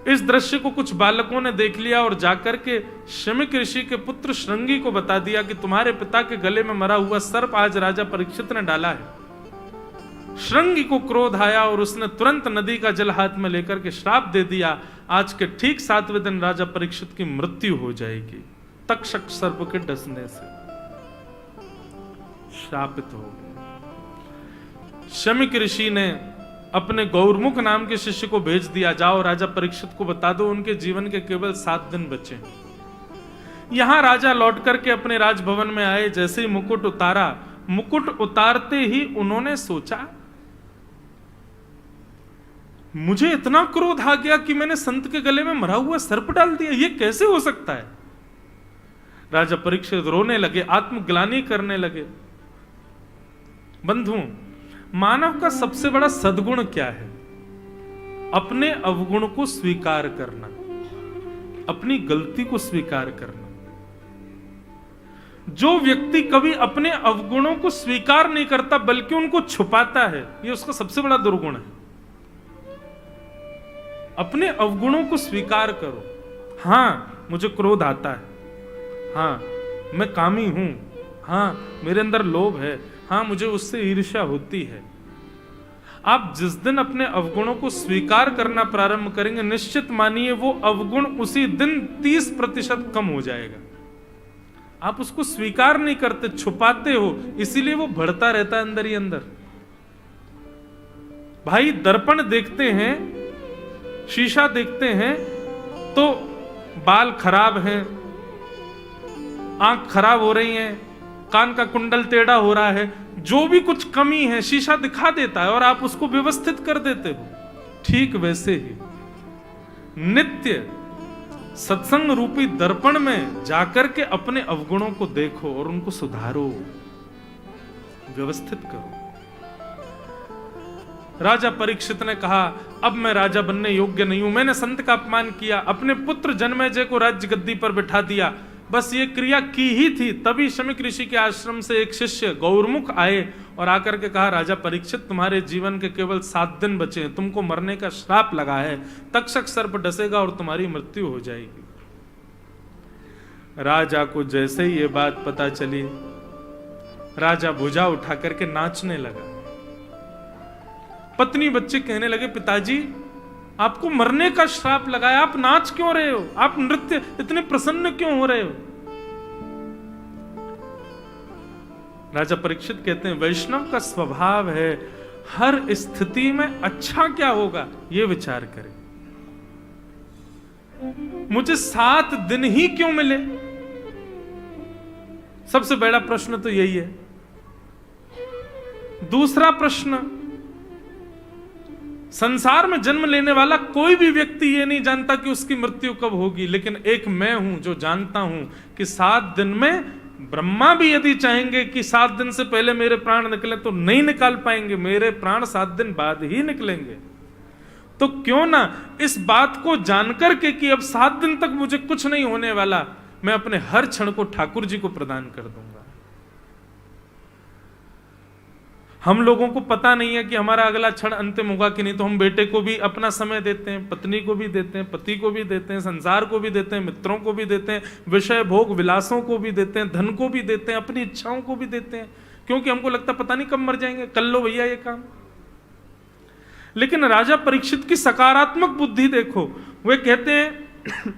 इस दृश्य को कुछ बालकों ने देख लिया और जाकर के शमीक ऋषि के पुत्र श्रृंगी को बता दिया कि तुम्हारे पिता के गले में मरा हुआ सर्प आज राजा परीक्षित ने डाला है। श्रृंगी को क्रोध आया और उसने तुरंत नदी का जल हाथ में लेकर के श्राप दे दिया, आज के ठीक 7वें दिन राजा परीक्षित की मृत्यु हो जाएगी, तक्षक सर्प के डसने से श्रापित हो गए। शमीक ऋषि ने अपने गौरमुख नाम के शिष्य को भेज दिया, जाओ राजा परीक्षित को बता दो उनके जीवन के केवल 7 दिन बचे। यहां राजा लौट करके अपने राजभवन में आए। जैसे ही मुकुट उतारा, मुकुट उतारते ही उन्होंने सोचा, मुझे इतना क्रोध आ गया कि मैंने संत के गले में मरा हुआ सर्प डाल दिया, ये कैसे हो सकता है। राजा परीक्षित रोने लगे, आत्मग्लानि करने लगे। बंधुओं, मानव का सबसे बड़ा सद्गुण क्या है? अपने अवगुण को स्वीकार करना, अपनी गलती को स्वीकार करना। जो व्यक्ति कभी अपने अवगुणों को स्वीकार नहीं करता बल्कि उनको छुपाता है, यह उसका सबसे बड़ा दुर्गुण है। अपने अवगुणों को स्वीकार करो। हां, मुझे क्रोध आता है, हां मैं कामी हूं, हां मेरे अंदर लोभ है, हां मुझे उससे ईर्ष्या होती है। आप जिस दिन अपने अवगुणों को स्वीकार करना प्रारंभ करेंगे, निश्चित मानिए वो अवगुण उसी दिन 30% कम हो जाएगा। आप उसको स्वीकार नहीं करते, छुपाते हो, इसीलिए वो बढ़ता रहता है अंदर ही अंदर। भाई, दर्पण देखते हैं, शीशा देखते हैं तो बाल खराब हैं, आंख खराब हो रही है, कान का कुंडल टेढ़ा हो रहा है, जो भी कुछ कमी है शीशा दिखा देता है और आप उसको व्यवस्थित कर देते हो। ठीक वैसे ही नित्य सत्संग रूपी दर्पण में जाकर के अपने अवगुणों को देखो और उनको सुधारो, व्यवस्थित करो। राजा परीक्षित ने कहा, अब मैं राजा बनने योग्य नहीं हूं, मैंने संत का अपमान किया, अपने पुत्र जन्मेजय को राज्य गद्दी पर बिठा दिया, बस ये क्रिया की ही थी। तभी शमीक ऋषि के आश्रम से एक शिष्य गौरमुख आए और आकर के कहा, राजा परीक्षित, तुम्हारे जीवन के केवल 7 दिन बचे हैं, तुमको मरने का श्राप लगा है, तक्षक सर्प डसेगा और तुम्हारी मृत्यु हो जाएगी। राजा को जैसे ही ये बात पता चली, राजा भुजा उठा करके नाचने लगा। पत्नी बच्चे कहने लगे, पिताजी आपको मरने का श्राप लगा है, आप नाच क्यों रहे हो, आप नृत्य इतने प्रसन्न क्यों हो रहे हो। राजा परीक्षित कहते हैं, वैष्णव का स्वभाव है हर स्थिति में अच्छा क्या होगा यह विचार करें। मुझे 7 दिन ही क्यों मिले, सबसे बड़ा प्रश्न तो यही है। दूसरा प्रश्न, संसार में जन्म लेने वाला कोई भी व्यक्ति ये नहीं जानता कि उसकी मृत्यु कब होगी, लेकिन एक मैं हूं जो जानता हूं कि 7 दिन में ब्रह्मा भी यदि चाहेंगे कि 7 दिन से पहले मेरे प्राण निकले तो नहीं निकाल पाएंगे, मेरे प्राण 7 दिन बाद ही निकलेंगे। तो क्यों ना इस बात को जानकर के कि अब 7 दिन तक मुझे कुछ नहीं होने वाला, मैं अपने हर क्षण को ठाकुर जी को प्रदान कर दूंगा। हम लोगों को पता नहीं है कि हमारा अगला क्षण अंतिम होगा कि नहीं, तो हम बेटे को भी अपना समय देते हैं, पत्नी को भी देते हैं, पति को भी देते हैं, संसार को भी देते हैं, मित्रों को भी देते हैं, विषय भोग विलासों को भी देते हैं, धन को भी देते हैं, अपनी इच्छाओं को भी देते हैं, क्योंकि हमको लगता पता नहीं कब मर जाएंगे, कर लो भैया ये काम। लेकिन राजा परीक्षित की सकारात्मक बुद्धि देखो, वे कहते हैं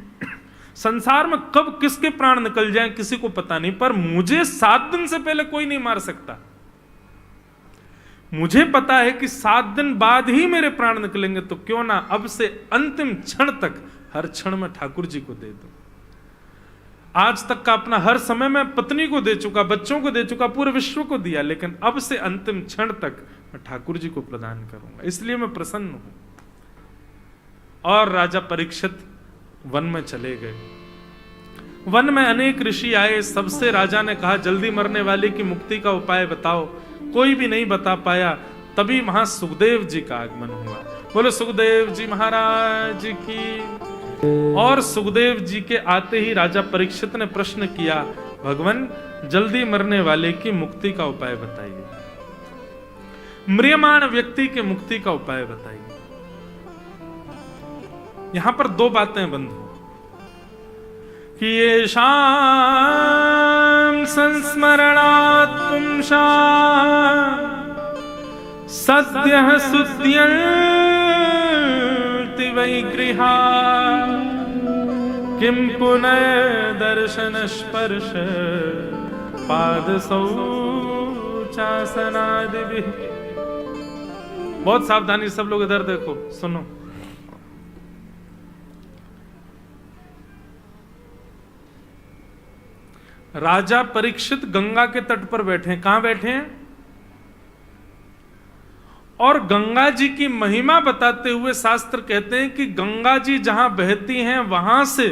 संसार में कब किसके प्राण निकल जाएं किसी को पता नहीं, पर मुझे 7 दिन से पहले कोई नहीं मार सकता। मुझे पता है कि 7 दिन बाद ही मेरे प्राण निकलेंगे, तो क्यों ना अब से अंतिम क्षण तक हर क्षण में ठाकुर जी को दे दूं। आज तक का अपना हर समय मैं पत्नी को दे चुका, बच्चों को दे चुका, पूरे विश्व को दिया, लेकिन अब से अंतिम क्षण तक मैं ठाकुर जी को प्रदान करूंगा, इसलिए मैं प्रसन्न हूं। और राजा परीक्षित वन में चले गए। वन में अनेक ऋषि आए, सबसे राजा ने कहा जल्दी मरने वाले की मुक्ति का उपाय बताओ। कोई भी नहीं बता पाया। तभी वहां सुखदेव जी का आगमन हुआ। बोले सुखदेव जी महाराज की। और सुखदेव जी के आते ही राजा परीक्षित ने प्रश्न किया, भगवान जल्दी मरने वाले की मुक्ति का उपाय बताइए, म्रियमाण व्यक्ति के मुक्ति का उपाय बताइए। यहां पर दो बातें बंधु कि ये शाम संस्मरणात् पुंसां सद्यः सुद्यन्ति वै गृहा किं पुनः दर्शन स्पर्श पाद शौचासनादिभिः। बहुत सावधानी, सब लोग इधर देखो, सुनो। राजा परीक्षित गंगा के तट पर बैठे हैं। कहां बैठे हैं? और गंगा जी की महिमा बताते हुए शास्त्र कहते हैं कि गंगा जी जहां बहती हैं वहां से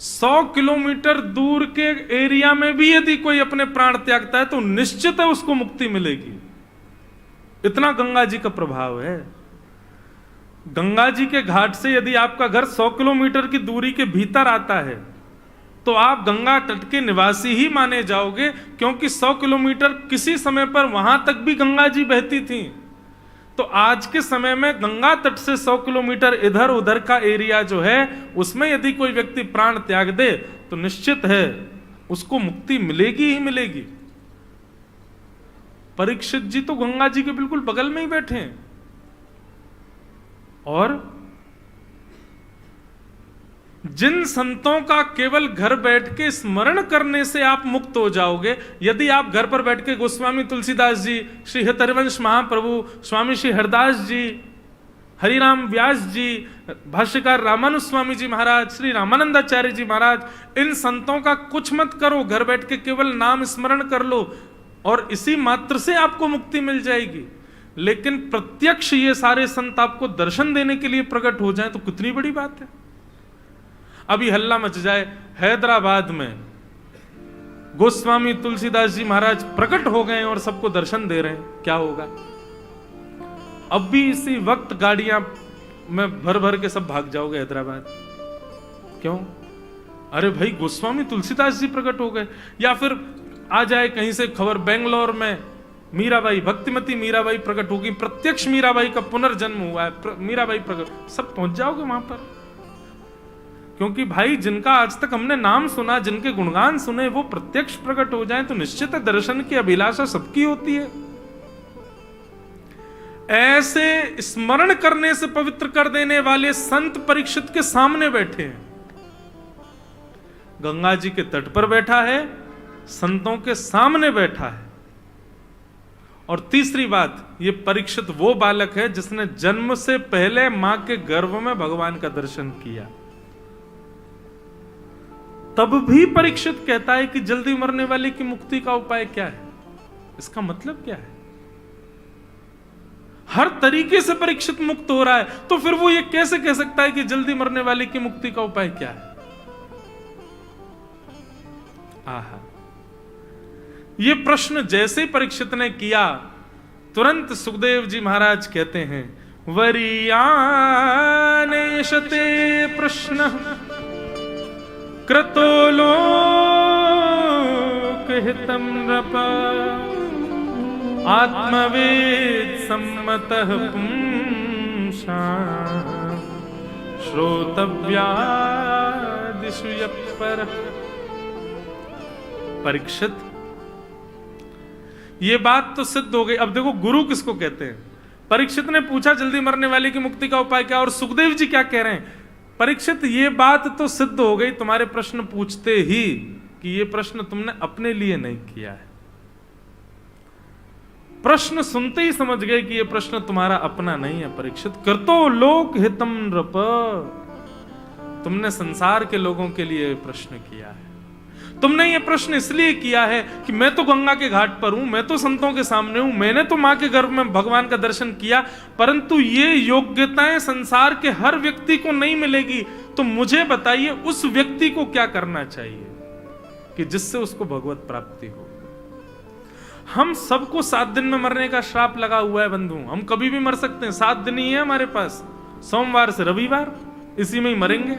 100 किलोमीटर दूर के एरिया में भी यदि कोई अपने प्राण त्यागता है तो निश्चित है उसको मुक्ति मिलेगी। इतना गंगा जी का प्रभाव है। गंगा जी के घाट से यदि आपका घर 100 किलोमीटर की दूरी के भीतर आता है तो आप गंगा तट के निवासी ही माने जाओगे, क्योंकि 100 किलोमीटर किसी समय पर वहां तक भी गंगा जी बहती थी। तो आज के समय में गंगा तट से 100 किलोमीटर इधर उधर का एरिया जो है उसमें यदि कोई व्यक्ति प्राण त्याग दे तो निश्चित है उसको मुक्ति मिलेगी ही मिलेगी। परीक्षित जी तो गंगा जी के बिल्कुल बगल में ही बैठे हैं और जिन संतों का केवल घर बैठ के स्मरण करने से आप मुक्त हो जाओगे, यदि आप घर पर बैठ के गोस्वामी तुलसीदास जी, श्री हरिवंश महाप्रभु, स्वामी श्री हरदास जी, हरिराम व्यास जी, भाष्यकार रामानुज स्वामी जी महाराज, श्री रामानंदाचार्य जी महाराज, इन संतों का कुछ मत करो, घर बैठ के केवल नाम स्मरण कर लो और इसी मात्र से आपको मुक्ति मिल जाएगी। लेकिन प्रत्यक्ष ये सारे संत आपको दर्शन देने के लिए प्रकट हो जाए तो कितनी बड़ी बात है। अभी हल्ला मच जाए हैदराबाद में गोस्वामी तुलसीदास जी महाराज प्रकट हो गए और सबको दर्शन दे रहे हैं, क्या होगा? अब भी इसी वक्त गाड़ियां में भर भर के सब भाग जाओगे हैदराबाद। क्यों? अरे भाई गोस्वामी तुलसीदास जी प्रकट हो गए। या फिर आ जाए कहीं से खबर बेंगलोर में मीराबाई, भक्तिमती मीराबाई प्रकट होगी, प्रत्यक्ष मीराबाई का पुनर्जन्म हुआ है, मीराबाई प्रकट, सब पहुंच जाओगे वहां पर। क्योंकि भाई जिनका आज तक हमने नाम सुना, जिनके गुणगान सुने, वो प्रत्यक्ष प्रकट हो जाएं तो निश्चित है दर्शन की अभिलाषा सबकी होती है। ऐसे स्मरण करने से पवित्र कर देने वाले संत परीक्षित के सामने बैठे हैं। गंगा जी के तट पर बैठा है, संतों के सामने बैठा है। और तीसरी बात, ये परीक्षित वो बालक है जिसने जन्म से पहले मां के गर्भ में भगवान का दर्शन किया। तब भी परीक्षित कहता है कि जल्दी मरने वाले की मुक्ति का उपाय क्या है। इसका मतलब क्या है? हर तरीके से परीक्षित मुक्त हो रहा है, तो फिर वो ये कैसे कह सकता है कि जल्दी मरने वाले की मुक्ति का उपाय क्या है? आहा, ये प्रश्न जैसे ही परीक्षित ने किया, तुरंत सुखदेव जी महाराज कहते हैं, वरीयानेशते प्रश्न क्रतो लोकहितं नृप आत्मवेद सम्मतः पुंसां श्रोतव्यादिषु यः परः। परीक्षित, ये बात तो सिद्ध हो गई। अब देखो गुरु किसको कहते हैं। परीक्षित ने पूछा जल्दी मरने वाले की मुक्ति का उपाय क्या, और सुखदेव जी क्या कह रहे हैं? परीक्षित, ये बात तो सिद्ध हो गई तुम्हारे प्रश्न पूछते ही कि ये प्रश्न तुमने अपने लिए नहीं किया है। प्रश्न सुनते ही समझ गए कि ये प्रश्न तुम्हारा अपना नहीं है। परीक्षित, कर्तो लोक हितम नृप, तुमने संसार के लोगों के लिए प्रश्न किया है। तुमने ये प्रश्न इसलिए किया है कि मैं तो गंगा के घाट पर हूं, मैं तो संतों के सामने हूं, मैंने तो मां के गर्भ में भगवान का दर्शन किया, परंतु ये योग्यताएं संसार के हर व्यक्ति को नहीं मिलेगी। तो मुझे बताइए उस व्यक्ति को क्या करना चाहिए कि जिससे उसको भगवत प्राप्ति हो। हम सबको 7 दिन में मरने का श्राप लगा हुआ है बंधु, हम कभी भी मर सकते हैं। 7 दिन ही है हमारे पास, सोमवार से रविवार, इसी में ही मरेंगे।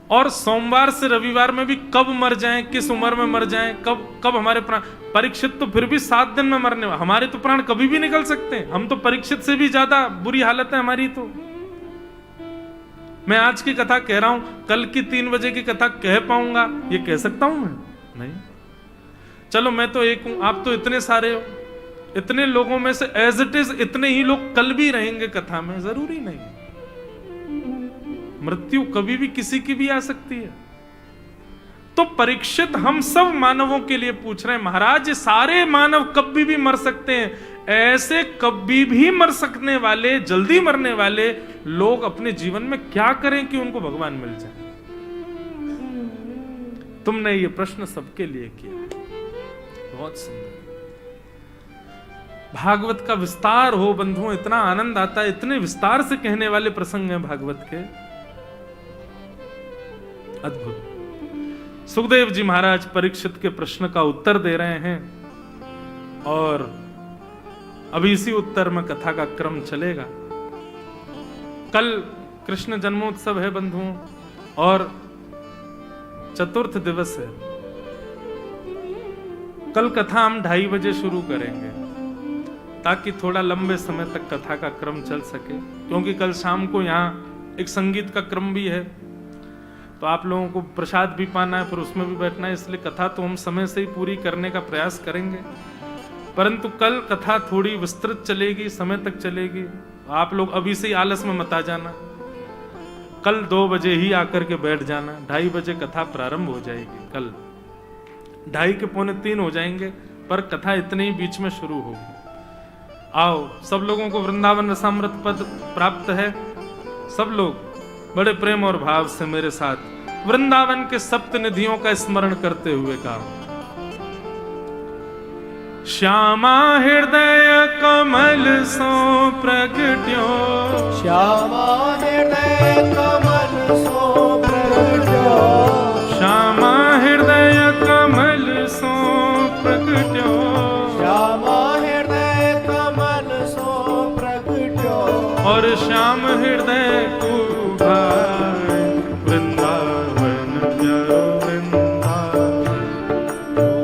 और सोमवार से रविवार में भी कब मर जाएं, किस उम्र में मर जाएं, कब हमारे प्राण। परीक्षित तो फिर भी 7 दिन में मरने, हमारे तो प्राण कभी भी निकल सकते हैं। हम तो परीक्षित से भी ज्यादा बुरी हालत है हमारी। तो मैं आज की कथा कह रहा हूं, कल की 3 बजे की कथा कह पाऊंगा ये कह सकता हूं मैं? नहीं। चलो मैं तो एक हूं, आप तो इतने सारे हो, इतने लोगों में से एज इट इज इतने ही लोग कल भी रहेंगे कथा में, जरूरी नहीं। मृत्यु कभी भी किसी की भी आ सकती है। तो परीक्षित हम सब मानवों के लिए पूछ रहे हैं, महाराज सारे मानव कभी भी मर सकते हैं, ऐसे कभी भी मर सकने वाले, जल्दी मरने वाले लोग अपने जीवन में क्या करें कि उनको भगवान मिल जाए? तुमने ये प्रश्न सबके लिए किया, बहुत सुंदर। भागवत का विस्तार हो बंधुओं, इतना आनंद आता है, इतने विस्तार से कहने वाले प्रसंग हैं भागवत के, अद्भुत। सुखदेव जी महाराज परीक्षित के प्रश्न का उत्तर दे रहे हैं और अभी इसी उत्तर में कथा का क्रम चलेगा। कल कृष्ण जन्मोत्सव है बंधुओं और चतुर्थ दिवस है। कल कथा हम 2:30 बजे शुरू करेंगे ताकि थोड़ा लंबे समय तक कथा का क्रम चल सके, क्योंकि कल शाम को यहाँ एक संगीत का क्रम भी है, तो आप लोगों को प्रसाद भी पाना है, फिर उसमें भी बैठना है, इसलिए कथा तो हम समय से ही पूरी करने का प्रयास करेंगे। परंतु कल कथा थोड़ी विस्तृत चलेगी, समय तक चलेगी। आप लोग अभी से ही आलस में मत आ जाना, कल 2 बजे ही आकर के बैठ जाना। 2:30 बजे कथा प्रारंभ हो जाएगी, कल 2:30 के 2:45 हो जाएंगे, पर कथा इतने ही बीच में शुरू होगी। आओ, सब लोगों को वृंदावन रसामृत पद प्राप्त है। सब लोग बड़े प्रेम और भाव से मेरे साथ वृंदावन के सप्त निधियों का स्मरण करते हुए कहा, श्यामा हृदय कमल सो प्रगट्यो, श्यामा हृदय कमल सो प्रगट्यो, श्यामा हृदय कमल सो प्रगट्यो, श्यामा हृदय कमल सो प्रगट्यो, और श्याम हृदय को भाई वृंदावन प्यारो वृंदावन,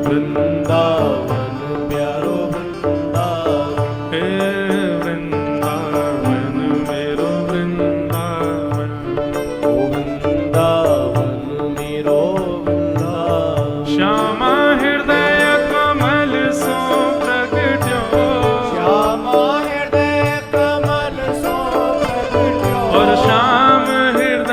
वृंदावन प्यारो वृंदावन, हे वृंदावन मेरो वृंदावन, ओ वृंदावन मेरो वृंदावन, श्यामा हृदय कमल सो प्रगट्यो, श्यामा हृदय कमल सो प्रगट्यो, और श्याम हृदय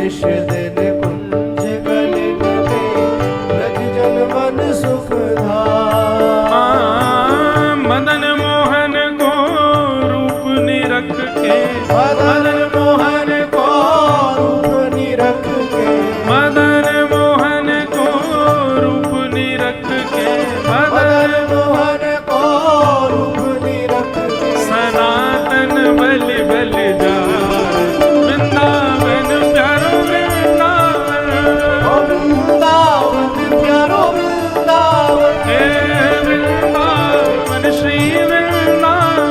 निश दिन कुंज गलिन में ब्रज जन मन सुख धारा। मदन मोहन को रूप निरख के, मदन मोहन को रूप निरख के, मदन मोहन को रूप निरख के, मदन मोहन को रूप निरख के, सनातन बलि बलि जा वृंदावन प्यारो वृंदावन, ओ वृंदावन प्यारो वृंदावन, हे वृंदावन श्री वृंदावन,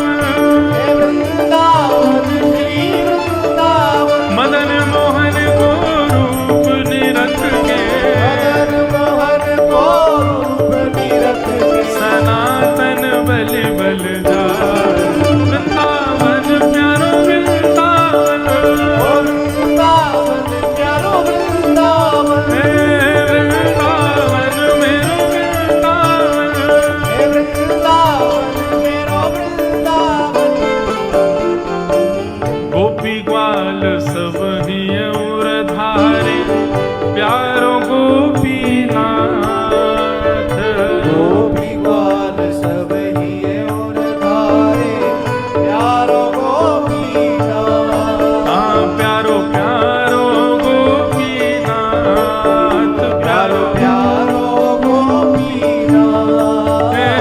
हे वृंदावन श्री वृंदावन। मदन मोहन को रूप निरख के, मदन मोहन को रूप निरख के, सनातन बलि बलि जा वृंदावन प्यारो वृंदावन, ओ वृंदावन प्यारो वृंदावन, हे वृंदावन मेरो वृंदावन, हे वृंदावन मेरो वृंदावन। गोपी ग्वाल सब हिय उर धारे प्यारो गोपीनाथ, गोपी ग्वाल सब ही और धारे प्यारो गोपीनाथ, हाँ प्यारो प्यारो गोपीनाथ, प्यारो प्यारो प्यारो गोपीनाथ। हे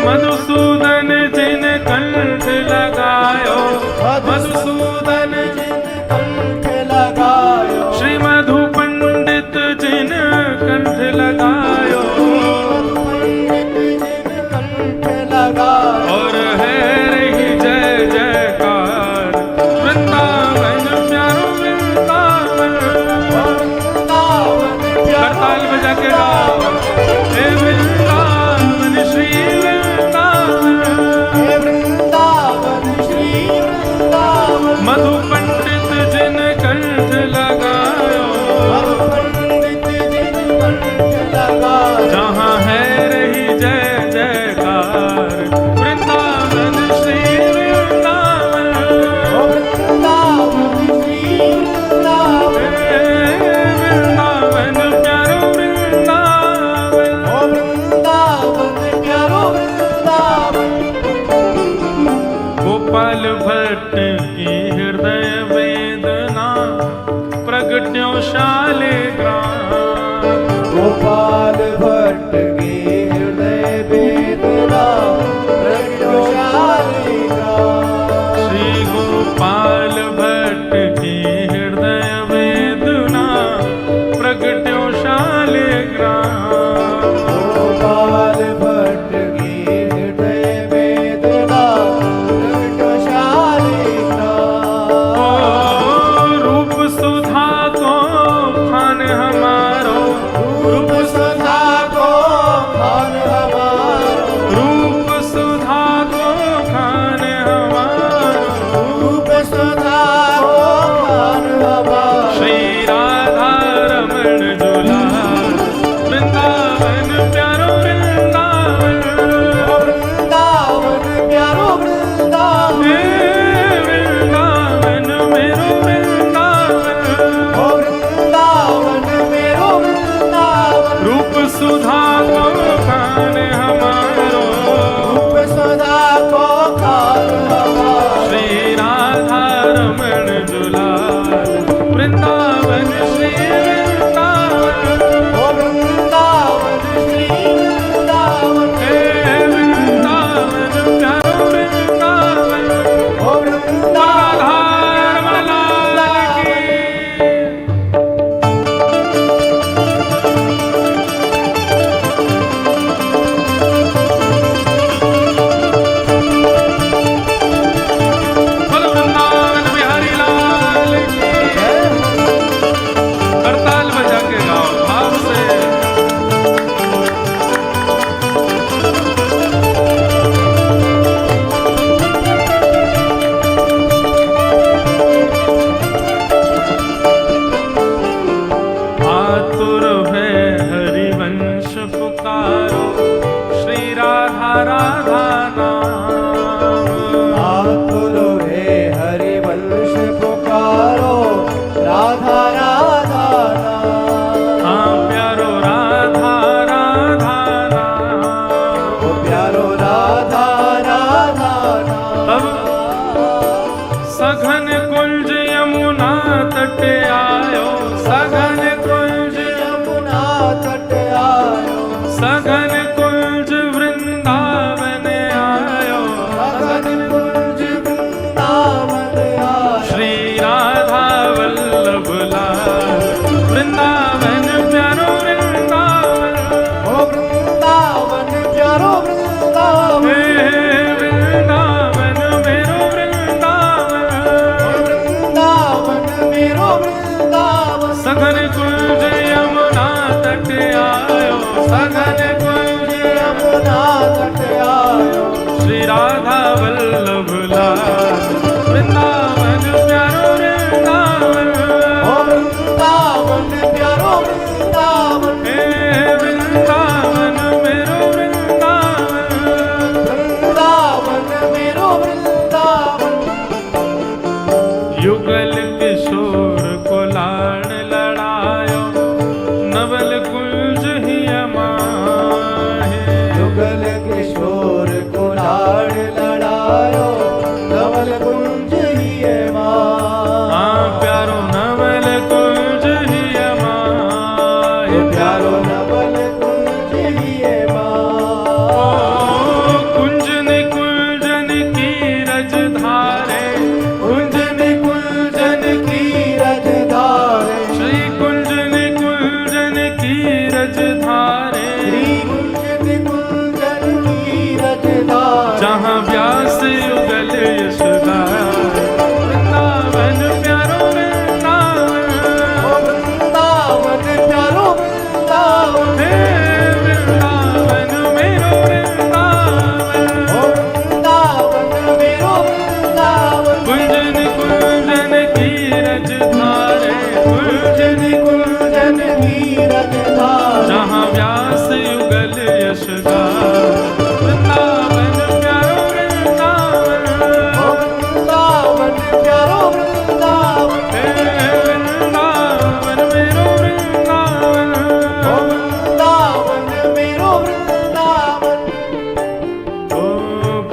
मधुसूदन जिन कंठ लगायो, मधुसूदन जिन कंठ लगायो, श्री मधु पंडित जिन कंठ लगायो, पंडित जिन कंठ लगायो, और है रही जय जयकार वृंदावन प्यारो वृंदावन, वृंदावन करताल बजा के गाओ, हे वृंदावन श्री वृंदावन, हे वृंदावन श्री वृंदावन। मधु पंडित जिन कंठ लगायो, पंडित जिन कंठ लगायो, जहाँ है रही जय जयकार वृंदावन श्री वृंदावन, ओ वृंदावन श्री वृंदावन, हे वृंदावन प्यारो वृंदावन, ओ वृंदावन प्यारो वृंदावन। गोपाल भट्ट की हृदय वेदना प्रगट्यो शालिग्राम, गोपाल भट्ट की हृदय वेदना प्रगटशालिग्राम। श्री गोपाल भट्ट की हृदय वेदना प्रगट्यो शालिग्राम, गोपाल भट्ट की हृदय वेदना प्रगटशालिग्राम। रूप सुधा को खान कुंज निकुंजन तीरथ धाम जहाँ व्यास युगल यश गान। वृंदावन प्यारो वृंदावन, ओ वृंदावन प्यारो वृंदावन हे वृंदावन मेरो वृंदावन। ओ वृंदावन मेरो वृंदावन ओ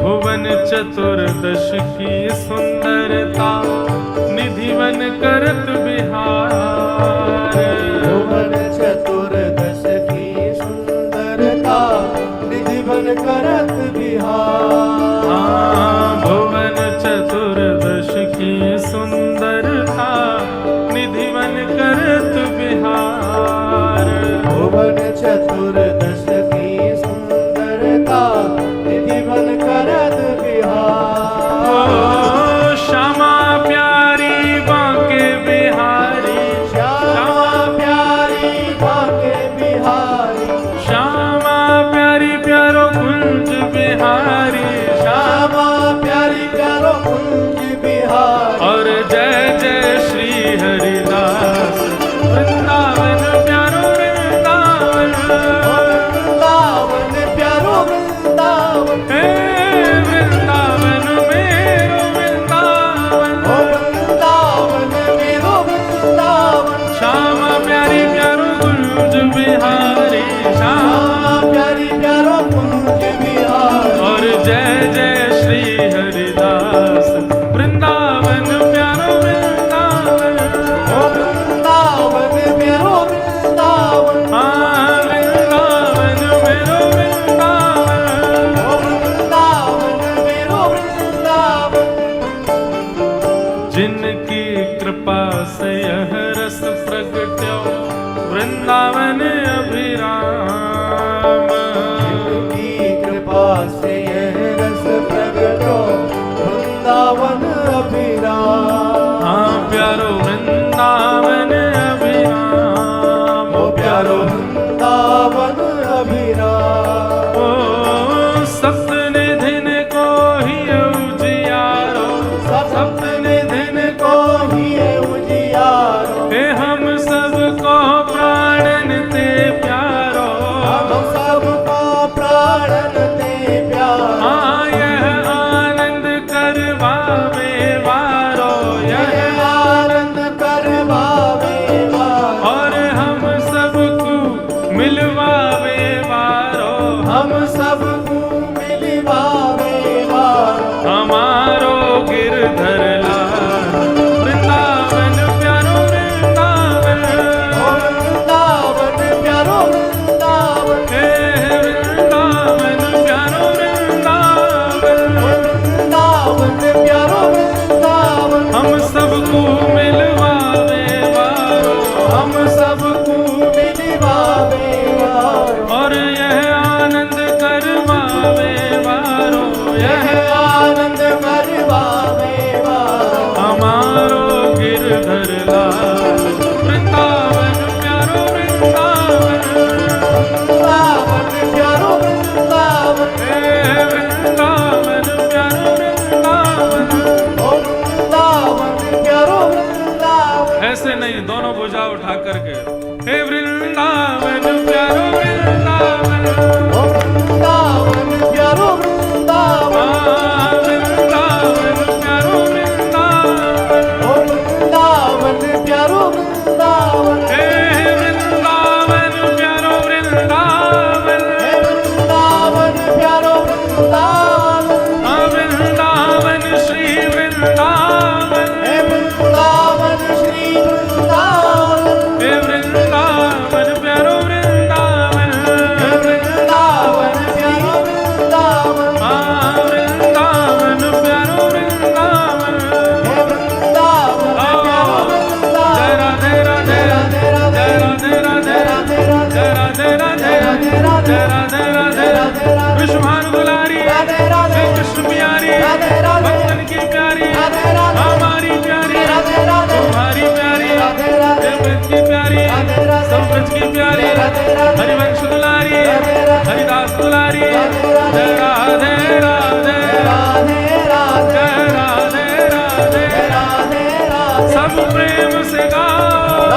भुवन चतुर्दश की सुंदरता निधिवन करत बिहार। भुवन चतुर्दश की सुंदरता निधिवन करत बिहार भुवन चतुर्दश की सुंदरता निधिवन करत बिहार। भुवन चतुर्दश की सुंदरता निधिवन करत बिहार ओ श्यामा प्यारी बांके बिहारी, श्यामा प्यारी बांके बिहारी श्यामा प्यारी प्यारो कुंज बिहारी। श्यामा प्यारी प्यारो कुंज बिहारी और जय जय श्री हरिदास। वृंदावन प्यारो वृंदावन, वृंदावन प्यारो वृंदावन हे वृंदावन मेरो वृंदावन। ओ वृंदावन मेरो वृंदावन श्यामा प्यारी प्यारो कुंज बिहारी। श्यामा प्यारी प्यारो कुंज बिहारी और जय जय श्री हरिदास। वृंदावन प्यारो वृंदावन, ओ वृंदावन मेरो वृंदावन वृंदावन मेरो वृंदावन। ओ वृंदावन मेरो वृंदावन जिनकी कृपा से यह रस प्रगट्यो वृंदावन अभिराम। की कृपा से यह रस प्रगटो वृंदावन अभिराम प्यारो वृंदावन अभिराम। ओ प्यारो वृंदावन अभिराम ओ सप्तनिधिन को ही उजियारो, सप्तनिधिन को ही उजियारो हे हम सबको प्राणन ते प्यारो। हम सबको प्राणन ते प्यारो यह आनंद करवावे वारो, यह आनंद करवावे वारो और हम सबको मिलवावे वारो। हम सबको मिलवावे वारो हमारो गिरधर लाल। वृंदावन प्यारो वृंदावन, ओ वृंदावन प्यारो वृंदावन हे वृंदावन प्यारो वृंदावन। ओ वृंदावन प्यारो वृंदावन हम सबको मिलवावे वारो, हम सबको मिलवावे वारो और यह आनंद करवावे वारो। यह आनंद करवावे वारो हमारो गिरधर लाल। वृंदावन प्यारो वृंदावन, वृंदावन प्यारो वृंदावन हे वृंदावन प्यारो वृंदावन। ओ वृंदावन प्यारो वृंदावन ऐसे नहीं, दोनों भुजा उठा करके हे वृंदावन प्यारो वृंदावन। ओ वृंदावन प्यारो वृंदावन वृंदावन प्यारो वृंदावन। ओ वृंदावन प्यारो वृंदावन हे वृंदावन प्यारो वृंदावन। हे वृंदावन प्यारो वृंदावन वृंदावन श्री वृंदावन। हे वृंदावन श्री वृंदावन हे वृंदावन प्यारो वृंदावन। हे वृंदावन प्यारो वृंदावन वृंदावन प्यारो वृंदावन। हे वृंदावन प्यारो वृंदावन जय राधे राधे, जय राधे राधे, जय राधे राधे, जय राधे राधे। विश्वभानु दुलारी, राधे राधे हे कृष्ण प्यारी, राधे राधे भक्तन की प्यारी, राधे राधे हमारी प्यारी, राधे राधे तुम्हारी प्यारी, राधे राधे हे ब्रज की प्यारी, राधे राधे सब ब्रज की प्यारी, राधे राधे हरिवंश दुलारी, राधे राधे हरिदास दुलारी, राधे राधे जय राधे राधे, राधे राधे जय राधे राधे। राधे राधे सब प्रेम से गाओ,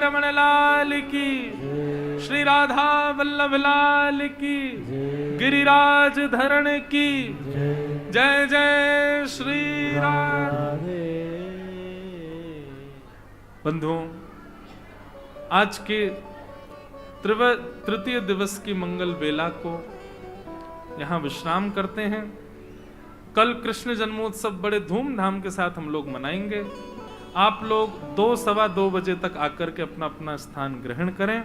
रमण लाल की, श्री राधा वल्लभ लाल की, गिरिराज धरण की, जय जय श्री राम। बंधुओं, आज के तृतीय दिवस की मंगल बेला को यहाँ विश्राम करते हैं। कल कृष्ण जन्मोत्सव बड़े धूमधाम के साथ हम लोग मनाएंगे। आप लोग 2-2:15 बजे तक आकर के अपना अपना स्थान ग्रहण करें।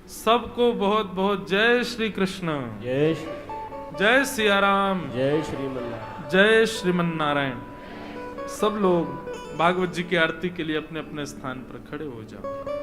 सबको बहुत बहुत जय श्री कृष्ण, जय सिया राम, जय श्रीमन नारायण। सब लोग भागवत जी की आरती के लिए अपने अपने स्थान पर खड़े हो जाओ।